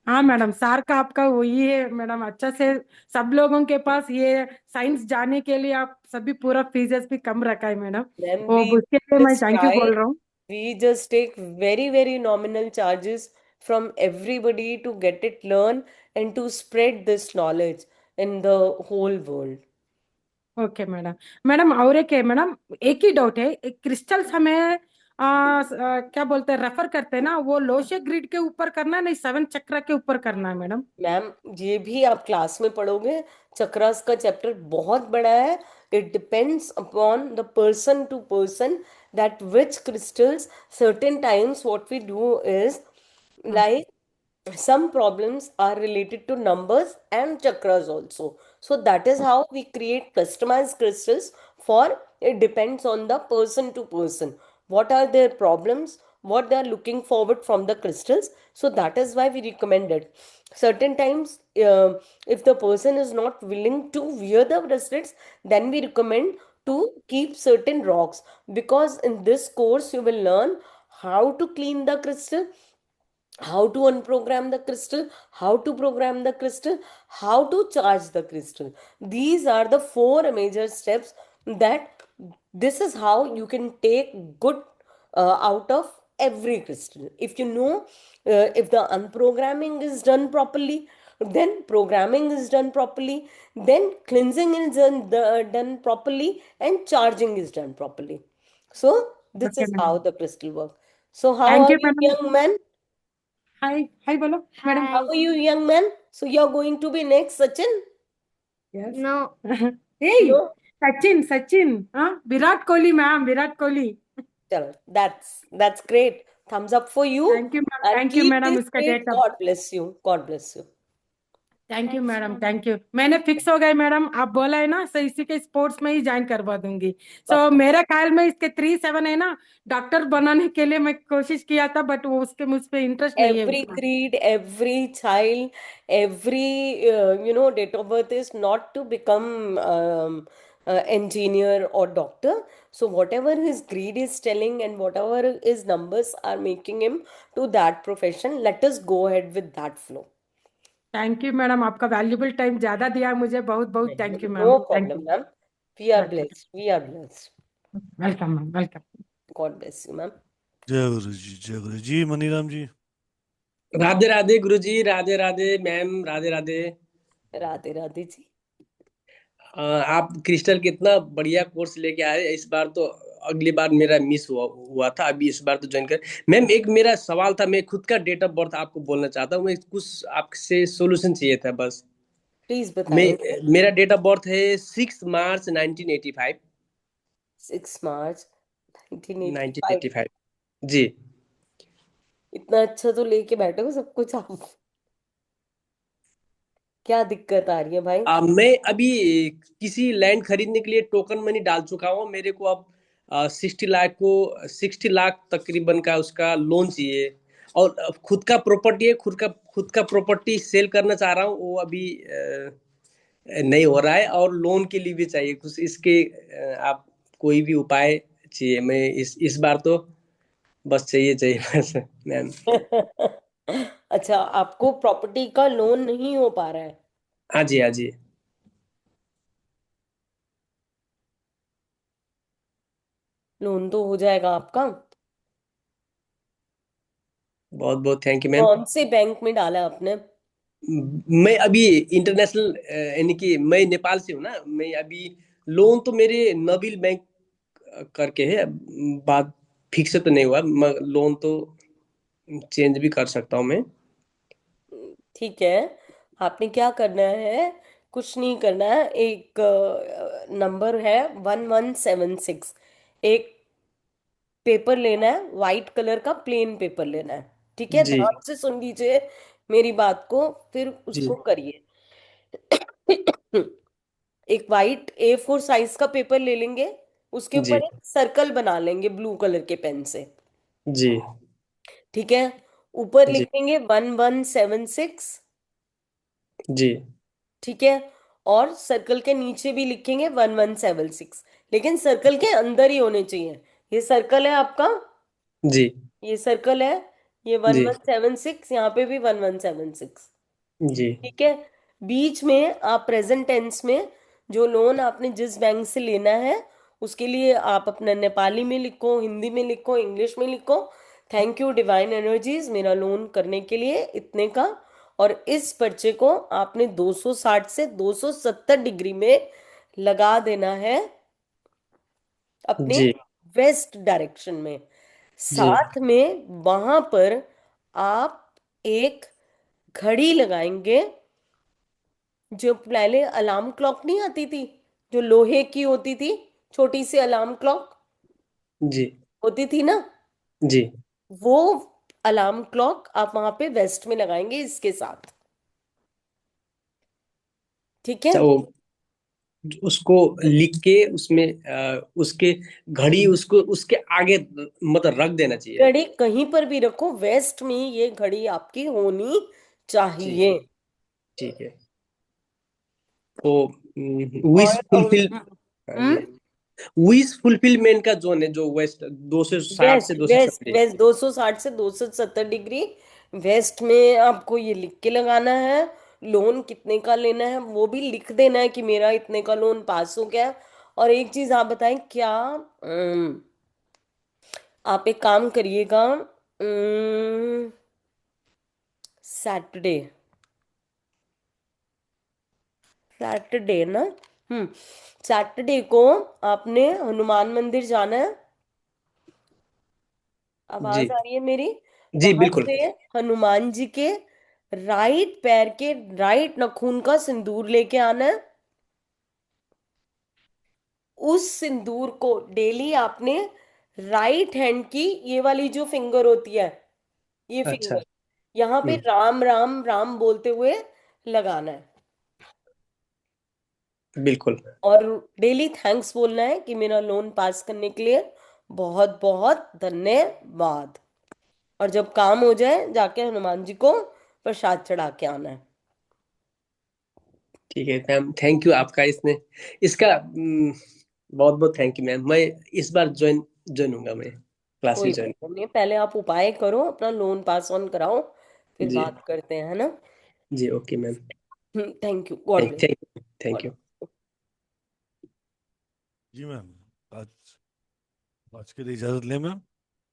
N: हाँ मैडम, सार का आपका वही है मैडम, अच्छा से सब लोगों के पास ये साइंस जाने के लिए आप सभी पूरा फीसेस भी कम रखा है मैडम,
A: Then
N: वो
A: we
N: उसके लिए मैं
A: just
N: थैंक यू
A: try,
N: बोल रहा हूँ।
A: we just take very, very nominal charges from everybody to get it learn and to spread this knowledge in the whole world.
N: Okay madam. Madam और एक है मैडम, एक ही डाउट है, क्रिस्टल्स हमें क्या बोलते हैं रेफर करते हैं ना, वो लोशे ग्रिड के ऊपर करना है, नहीं 7 चक्र के ऊपर करना है मैडम?
A: मैम ये भी आप क्लास में पढ़ोगे, चक्रास का चैप्टर बहुत बड़ा है। It depends upon the person to person that which crystals, certain times what we do is like some problems are related to numbers and chakras also, so that is how we create customized crystals for, it depends on the person to person what are their problems, what they are looking forward from the crystals, so that is why we recommend it. Certain times if the person is not willing to wear the bracelets, then we recommend to keep certain rocks, because in this course you will learn how to clean the crystal, how to unprogram the crystal, how to program the crystal, how to charge the crystal. These are the 4 major steps that this is how you can take good out of every crystal. If you know, if the unprogramming is done properly, then programming is done properly, then cleansing is done properly, and charging is done properly. So, this
N: okay
A: is how
N: madam,
A: the crystal works. So, how
N: thank
A: are
N: you
A: you,
N: madam.
A: young man?
N: हाय हाय बोलो madam.
A: How are you, young man? So you're going to be next, Sachin?
N: Yes.
J: No.
N: Hey
A: No?
N: Sachin, Sachin, हाँ Virat Kohli ma'am, Virat Kohli.
A: Chalo, that's great. Thumbs up for you.
N: Thank you ma'am,
A: And
N: thank you
A: keep
N: madam,
A: this
N: उसका
A: great.
N: Date of,
A: God bless you. God bless you.
N: Thank you madam, thank you. मैंने फिक्स हो गए मैडम, आप बोला है ना, सो इसी के स्पोर्ट्स में ही ज्वाइन करवा दूंगी। सो मेरे ख्याल में इसके 3-7 है ना, डॉक्टर बनाने के लिए मैं कोशिश किया था, बट वो उसके मुझ पे इंटरेस्ट नहीं है
A: Every
N: उसका।
A: creed, every child, every date of birth is not to become engineer or doctor. So whatever his greed is telling and whatever his numbers are making him to that profession, let us go ahead with that flow.
N: Thank you madam, आपका वैल्यूबल टाइम ज्यादा दिया मुझे, बहुत बहुत thank you ma'am,
A: No
N: thank
A: problem,
N: you.
A: ma'am. We are blessed. We are blessed.
N: Welcome ma'am, welcome.
A: God bless you, ma'am.
B: जय गुरु जी। मनीराम जी।
O: राधे राधे गुरुजी, राधे राधे मैम, राधे राधे।
A: राधे राधे जी।
O: आप क्रिस्टल कितना बढ़िया कोर्स लेके आए इस बार तो। अगली बार मेरा मिस हुआ था, अभी इस बार तो ज्वाइन कर। मैम एक मेरा सवाल था, मैं खुद का डेट ऑफ बर्थ आपको बोलना चाहता हूँ, मैं कुछ आपसे सोल्यूशन चाहिए था बस।
A: प्लीज
O: मैं
A: बताएं।
O: मेरा डेट ऑफ बर्थ है 6 मार्च 1985।
A: 6 मार्च 1985।
O: 1985 जी।
A: इतना अच्छा तो लेके बैठे हो सब कुछ आप। क्या दिक्कत आ रही है भाई?
O: मैं अभी किसी लैंड खरीदने के लिए टोकन मनी डाल चुका हूँ, मेरे को अब 60 लाख तकरीबन का उसका लोन चाहिए। और खुद का प्रॉपर्टी है, खुद का प्रॉपर्टी सेल करना चाह रहा हूँ, वो अभी नहीं हो रहा है, और लोन के लिए भी चाहिए कुछ इसके। आप कोई भी उपाय चाहिए, मैं इस बार तो बस चाहिए चाहिए बस मैम।
A: अच्छा, आपको प्रॉपर्टी का लोन नहीं हो पा रहा है?
O: हाँ जी, हाँ जी।
A: लोन तो हो जाएगा आपका।
O: बहुत बहुत थैंक यू मैम।
A: कौन से बैंक में डाला आपने?
O: मैं अभी इंटरनेशनल, यानी कि मैं नेपाल से हूँ ना, मैं अभी लोन तो मेरे नबिल बैंक करके है। बात फिक्स तो नहीं हुआ, लोन तो चेंज भी कर सकता हूँ मैं।
A: ठीक है। आपने क्या करना है? कुछ नहीं करना है। एक नंबर है 1176। एक पेपर लेना है, वाइट कलर का प्लेन पेपर लेना है। ठीक है,
O: जी
A: ध्यान से सुन लीजिए मेरी बात को, फिर
O: जी
A: उसको करिए। एक वाइट A4 साइज का पेपर ले लेंगे, उसके
O: जी
A: ऊपर एक सर्कल बना लेंगे ब्लू कलर के पेन से।
O: जी
A: ठीक है, ऊपर
O: जी
A: लिखेंगे 1176।
O: जी
A: ठीक है, और सर्कल के नीचे भी लिखेंगे 1176, लेकिन सर्कल के अंदर ही होने चाहिए। ये सर्कल है आपका,
O: जी
A: ये सर्कल है, ये
O: जी
A: 1176, यहाँ पे भी 1176।
O: जी
A: ठीक है, बीच में आप प्रेजेंट टेंस में जो लोन आपने जिस बैंक से लेना है उसके लिए आप अपना नेपाली में लिखो, हिंदी में लिखो, इंग्लिश में लिखो। थैंक यू डिवाइन एनर्जीज मेरा लोन करने के लिए इतने का। और इस पर्चे को आपने 260 से 270 डिग्री में लगा देना है अपने
O: जी
A: वेस्ट डायरेक्शन में।
O: जी
A: साथ में वहां पर आप एक घड़ी लगाएंगे, जो पहले अलार्म क्लॉक नहीं आती थी, जो लोहे की होती थी, छोटी सी अलार्म क्लॉक
O: जी
A: होती थी ना,
O: जी।
A: वो अलार्म क्लॉक आप वहां पे वेस्ट में लगाएंगे इसके साथ। ठीक है,
O: अच्छा, वो उसको लिख के उसमें उसके घड़ी उसको उसके आगे मतलब रख देना चाहिए।
A: घड़ी कहीं पर भी रखो, वेस्ट में ये घड़ी आपकी होनी
O: ठीक
A: चाहिए।
O: ठीक है। तो विश
A: और
O: फुलफिल, हाँ जी, विश फुलफिलमेंट का जोन है जो वेस्ट 260 से
A: वेस्ट
O: 270
A: वेस्ट
O: डिग्री।
A: वेस्ट 260 से 270 डिग्री वेस्ट में आपको ये लिख के लगाना है। लोन कितने का लेना है वो भी लिख देना है कि मेरा इतने का लोन पास हो गया। और एक चीज आप बताएं क्या, आप एक काम करिएगा, सैटरडे, सैटरडे ना, सैटरडे को आपने हनुमान मंदिर जाना है।
O: जी
A: आवाज आ रही है मेरी?
O: जी
A: वहां
O: बिल्कुल।
A: से हनुमान जी के राइट पैर के राइट नाखून का सिंदूर लेके आना है। उस सिंदूर को डेली आपने राइट हैंड की ये वाली जो फिंगर होती है, ये
O: अच्छा।
A: फिंगर, यहाँ पे राम राम राम बोलते हुए लगाना है
O: बिल्कुल।
A: और डेली थैंक्स बोलना है कि मेरा लोन पास करने के लिए बहुत बहुत धन्यवाद। और जब काम हो जाए जाके हनुमान जी को प्रसाद चढ़ा के आना है।
O: ठीक है मैम, थैंक यू आपका इसका बहुत बहुत थैंक यू मैम। मैं इस बार ज्वाइन ज्वाइन हूंगा, मैं
A: कोई
O: क्लासेस ज्वाइन।
A: प्रॉब्लम नहीं है, पहले आप उपाय करो, अपना लोन पास ऑन कराओ, फिर
O: जी
A: बात करते हैं, है ना।
O: जी, okay ma'am.
A: Thank you, God
O: thank
A: bless.
O: Thank thank you.
B: जी मैम, आज आज के लिए इजाजत लें मैम।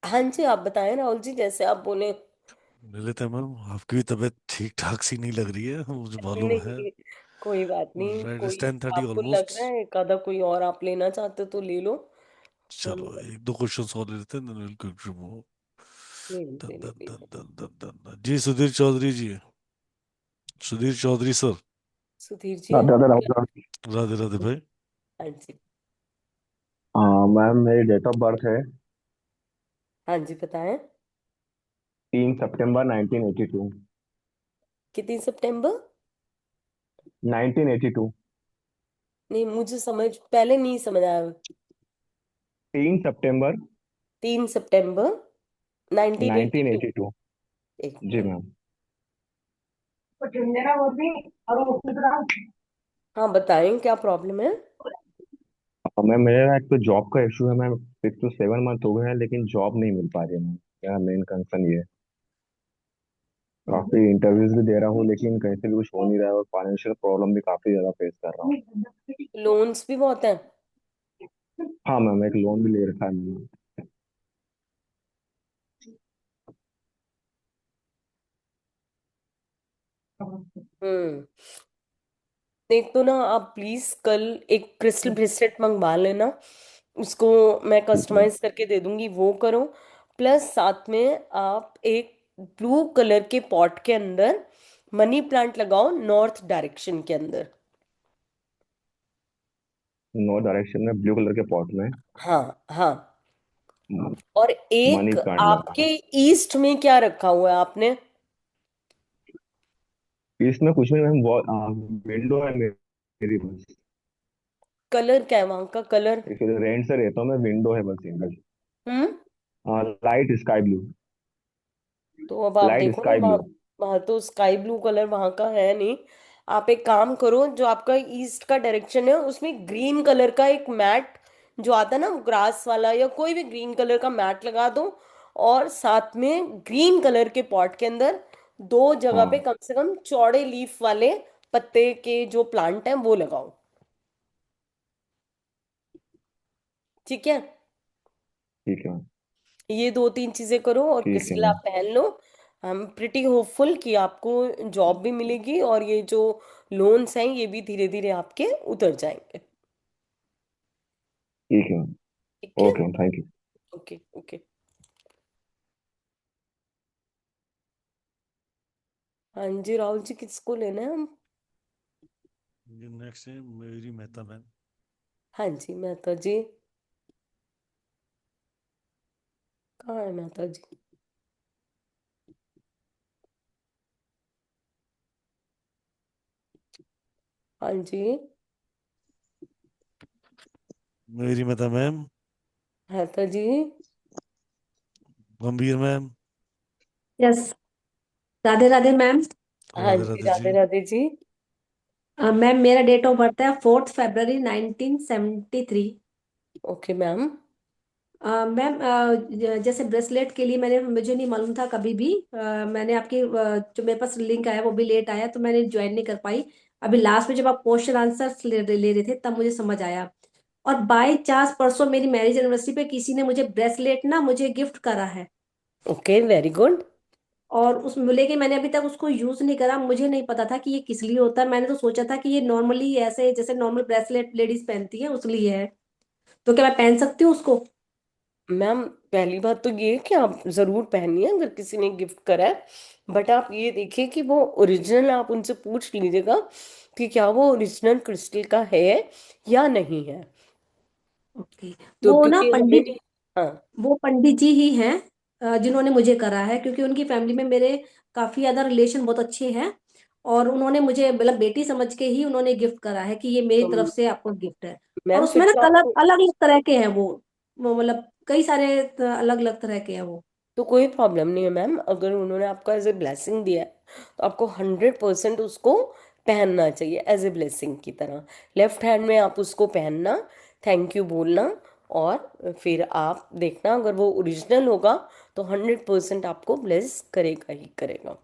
A: हाँ जी, आप बताएं राहुल जी, जैसे आप बोले।
B: ले लेते हैं मैम। आपकी भी तबीयत ठीक ठाक सी नहीं लग रही है, मुझे मालूम है।
A: नहीं, कोई बात नहीं।
B: राइट,
A: कोई
B: 10:30
A: आपको लग
B: ऑलमोस्ट।
A: रहा है एक आधा कोई और आप लेना चाहते हो तो ले लो। हम
B: चलो एक दो क्वेश्चन और ले लेते हैं, then we'll go to more.
A: ले लो, ले
B: दन,
A: लो,
B: दन,
A: ले
B: दन,
A: लो।
B: दन, दन, दन, दन। जी सुधीर चौधरी जी, सुधीर चौधरी सर।
A: सुधीर जी,
I: राधे राधे राहुल सर।
B: राधे राधे भाई।
A: हाँ जी।
I: हाँ मैम, मेरी डेट ऑफ बर्थ है
A: हाँ जी, बताएं।
I: 3 सितंबर 1982।
A: कितनी सितंबर?
I: 1982।
A: नहीं, मुझे समझ पहले नहीं समझ आया।
I: 3 सितंबर
A: 3 सितंबर 1982।
I: 1982।
A: एक
I: जी
A: मिनट।
I: मैम।
A: हाँ, बताएं क्या प्रॉब्लम है।
I: मैम मेरा एक तो जॉब का इशू है मैम। 6 to 7 मंथ हो गए हैं लेकिन जॉब नहीं मिल पा रही है मैम। मेरा मेन कंसर्न ये है। काफी इंटरव्यूज भी दे रहा हूँ लेकिन कहीं से भी कुछ हो नहीं रहा है, और फाइनेंशियल प्रॉब्लम भी काफी ज्यादा फेस कर रहा हूँ।
A: लोन्स भी बहुत हैं।
I: हाँ मैम, एक लोन भी ले रखा है मैंने।
A: हम्म। एक तो ना आप प्लीज कल एक क्रिस्टल ब्रेसलेट मंगवा लेना, उसको मैं
I: ठीक है।
A: कस्टमाइज करके दे दूंगी, वो करो। प्लस साथ में आप एक ब्लू कलर के पॉट के अंदर मनी प्लांट लगाओ, नॉर्थ डायरेक्शन के अंदर।
I: नॉर्थ डायरेक्शन में ब्लू कलर के पॉट में
A: हाँ हाँ। और
I: मनी
A: एक
I: प्लांट
A: आपके
I: लगाना
A: ईस्ट में क्या रखा हुआ है आपने?
I: है। इसमें कुछ नहीं मैम, विंडो है मेरी बस।
A: कलर क्या है वहां का कलर?
I: एक्चुअली रेंट से रहता हूँ मैं, विंडो है बस सिंगल।
A: हम्म।
I: Light sky blue.
A: तो अब आप
I: लाइट
A: देखो ना,
I: स्काई
A: वहाँ
I: ब्लू।
A: वहाँ तो स्काई ब्लू कलर वहां का है नहीं। आप एक काम करो, जो आपका ईस्ट का डायरेक्शन है उसमें ग्रीन कलर का एक मैट जो आता है ना, ग्रास वाला या कोई भी ग्रीन कलर का मैट लगा दो। और साथ में ग्रीन कलर के पॉट के अंदर दो जगह पे
I: हाँ
A: कम से कम चौड़े लीफ वाले पत्ते के जो प्लांट हैं वो लगाओ। ठीक है।
I: ठीक है।
A: ये दो तीन चीजें करो और
I: ठीक है
A: क्रिस्टल
I: मैम।
A: आप पहन लो। हम प्रिटी होपफुल कि आपको जॉब भी मिलेगी और ये जो लोन्स हैं ये भी धीरे धीरे आपके उतर जाएंगे।
I: ठीक है मैम।
A: ठीक है।
I: Okay ma'am, thank you.
A: Okay okay. हाँ जी राहुल जी, किसको लेना है हम?
B: ये नेक्स्ट है मेरी मेहता मैम।
A: हाँ जी, मेहता जी। कहाँ है मेहता जी? हाँ जी।
B: मेरी मेहता मैम।
A: मेहता जी।
B: गंभीर ma'am.
D: Yes. Radhe Radhe ma'am.
A: हाँ
B: राधे
A: जी,
B: राधे जी।
A: राधे राधे जी।
D: मैम मेरा डेट ऑफ बर्थ है 4 फरवरी 1973।
A: Okay ma'am.
D: मैम जैसे ब्रेसलेट के लिए मुझे नहीं मालूम था कभी भी। मैंने आपकी जो मेरे पास लिंक आया वो भी लेट आया तो मैंने ज्वाइन नहीं कर पाई। अभी लास्ट में जब आप क्वेश्चन आंसर ले रहे थे तब मुझे समझ आया। और बाय चांस परसों मेरी मैरिज एनिवर्सरी पे किसी ने मुझे ब्रेसलेट ना मुझे गिफ्ट करा है।
A: Okay, very good.
D: और उसमें लेकिन मैंने अभी तक उसको यूज नहीं करा, मुझे नहीं पता था कि ये किस लिए होता है। मैंने तो सोचा था कि ये नॉर्मली ऐसे जैसे नॉर्मल ब्रेसलेट लेडीज पहनती है उस लिए है। तो क्या मैं पहन सकती हूँ उसको?
A: मैम, पहली बात तो ये है कि आप जरूर पहनिए अगर किसी ने गिफ्ट करा है। बट आप ये देखिए कि वो ओरिजिनल, आप उनसे पूछ लीजिएगा कि क्या वो ओरिजिनल क्रिस्टल का है या नहीं है।
D: ओके।
A: तो
D: वो ना
A: क्योंकि हमें
D: पंडित
A: नहीं। हाँ।
D: वो पंडित जी ही हैं जिन्होंने मुझे करा है, क्योंकि उनकी फैमिली में मेरे काफी ज्यादा रिलेशन बहुत अच्छे हैं। और उन्होंने मुझे मतलब बेटी समझ के ही उन्होंने गिफ्ट करा है कि ये मेरी
A: तो
D: तरफ से आपको गिफ्ट है। और
A: मैम
D: उसमें
A: फिर
D: ना
A: तो
D: कलर
A: आपको
D: अलग अलग तरह के हैं वो मतलब कई सारे अलग अलग तरह के हैं वो।
A: तो कोई प्रॉब्लम नहीं है मैम, अगर उन्होंने आपको एज ए ब्लेसिंग दिया है तो आपको 100% उसको पहनना चाहिए एज ए ब्लेसिंग की तरह। लेफ्ट हैंड में आप उसको पहनना, थैंक यू बोलना, और फिर आप देखना अगर वो ओरिजिनल होगा तो 100% आपको ब्लेस करेगा ही करेगा।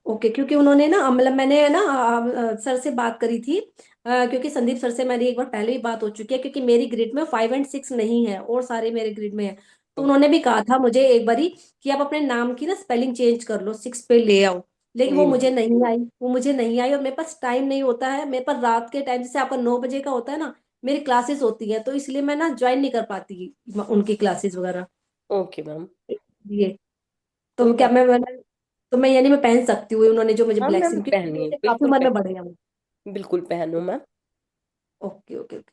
D: ओके, क्योंकि उन्होंने ना मतलब मैंने ना सर से बात करी थी, क्योंकि संदीप सर से मेरी एक बार पहले ही बात हो चुकी है, क्योंकि मेरी ग्रिड में 5 और 6 नहीं है और सारे मेरे ग्रिड में है। तो उन्होंने भी कहा था मुझे एक बारी कि आप अपने नाम की ना स्पेलिंग चेंज कर लो, 6 पे ले आओ। लेकिन वो
A: नहीं
D: मुझे
A: मैम,
D: नहीं आई, वो मुझे नहीं आई, और मेरे पास टाइम नहीं होता है। मेरे पास रात के टाइम, जैसे आपका 9 बजे का होता है ना, मेरी क्लासेस होती है, तो इसलिए मैं ना ज्वाइन नहीं कर पाती उनकी क्लासेस वगैरह।
A: ओके मैम,
D: ये
A: कोई
D: तो क्या
A: बात
D: तो मैं यानी मैं पहन सकती हूँ उन्होंने जो मुझे
A: हाँ मैम
D: ब्लेसिंग, क्योंकि
A: पहनिए,
D: मुझे काफी
A: बिल्कुल
D: उम्र में बड़े
A: पहनिए,
D: हैं वो।
A: बिल्कुल पहनो ma'am.
D: Okay okay okay,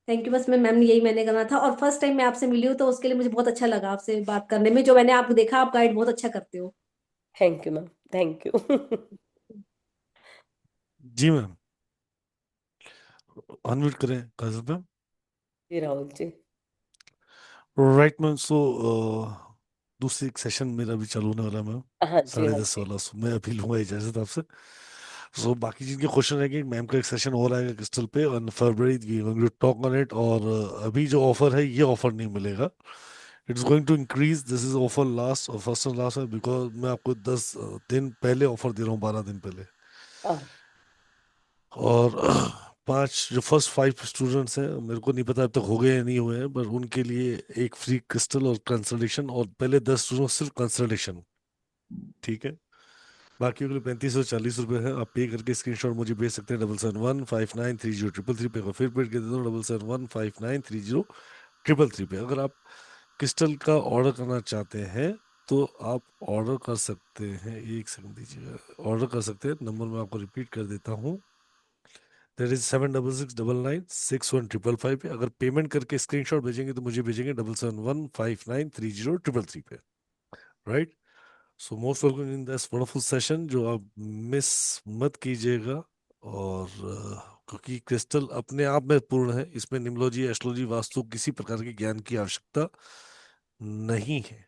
D: thank you. बस मैं मैम यही मैंने करना था, और फर्स्ट टाइम मैं आपसे मिली हूँ तो उसके लिए मुझे बहुत अच्छा लगा आपसे बात करने में। जो मैंने आपको देखा, आप गाइड बहुत अच्छा करते हो।
A: Thank you ma'am, thank you.
B: जी मैम, अनम्यूट करें काजल मैम।
A: जी Rahul ji.
B: Right ma'am, so दूसरी एक सेशन मेरा भी चालू होने वाला है मैम,
A: हाँ जी, हाँ
B: 10:30
A: जी।
B: वाला। मैं अभी लूंगा इजाजत आपसे। सो बाकी जिनके क्वेश्चन रहेंगे, मैम का एक सेशन और आएगा क्रिस्टल पे on February, we going to talk on it. और अभी जो ऑफर है, ये ऑफर नहीं मिलेगा, it's going to increase. This is offer last और फर्स्ट एंड लास्ट है, बिकॉज मैं आपको 10 दिन पहले ऑफर दे रहा हूँ, 12 दिन पहले।
A: हाँ,
B: और 5 जो फर्स्ट 5 स्टूडेंट्स हैं, मेरे को नहीं पता अब तक हो गए या नहीं हुए हैं, पर उनके लिए एक फ्री क्रिस्टल और कंसल्टेशन, और पहले 10 स्टूडेंट सिर्फ कंसल्टेशन, ठीक है। बाकी के लिए 3540 रुपये है। आप पे करके स्क्रीनशॉट मुझे भेज सकते हैं 7715930333 पे। फिर पेड कर देता हूँ 7715930333 पे। अगर आप क्रिस्टल का ऑर्डर करना चाहते हैं तो आप ऑर्डर कर सकते हैं, एक सेकंड दीजिएगा, ऑर्डर कर सकते हैं। नंबर मैं आपको रिपीट कर देता हूँ, दैट इज 7669961555 पे। अगर पेमेंट करके स्क्रीनशॉट भेजेंगे तो मुझे भेजेंगे 7715930333 पे, right. So most welcome in this wonderful session, जो आप मिस मत कीजिएगा। और क्योंकि क्रिस्टल अपने आप में पूर्ण है, इसमें निम्नोलॉजी, एस्ट्रोलॉजी, वास्तु किसी प्रकार के ज्ञान की आवश्यकता नहीं है,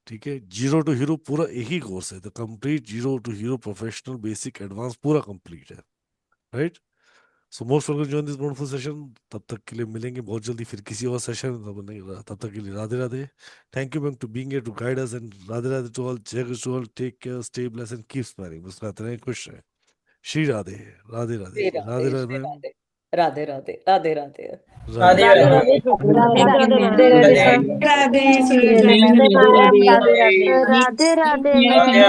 B: ठीक है। जीरो टू हीरो पूरा एक ही कोर्स है, the complete zero to hero professional basic advance पूरा कंप्लीट है, right. So most welcome join this wonderful session. तब तक के लिए मिलेंगे बहुत जल्दी फिर किसी और सेशन। तब तक के लिए Radhe Radhe. Thank you ma'am to being here to guide us, and Radhe Radhe to all. जय Krishna to all, take care, stay blessed and keep smiling. मुस्कुराते रहें, खुश रहें। Shri Radhe, Radhe Radhe,
A: Shri
B: Radhe
A: Radhe,
B: Radhe
A: Shri
B: ma'am,
A: Radhe, Radhe Radhe, Radhe Radhe.
B: Radhe
G: Radhe
B: Radhe.
G: Radhe.
F: Radhe
K: Radhe
F: Radhe
K: Radhe
F: ma'am.
K: Ma'am.
G: Radhe
K: Radhe
G: Radhe.
K: Radhe
D: Radhe
K: ma'am.
D: Ma'am,
K: Radhe
D: Radhe
K: Radhe.
D: Radhe.
K: Radhe Radhe ma'am.
G: Radhe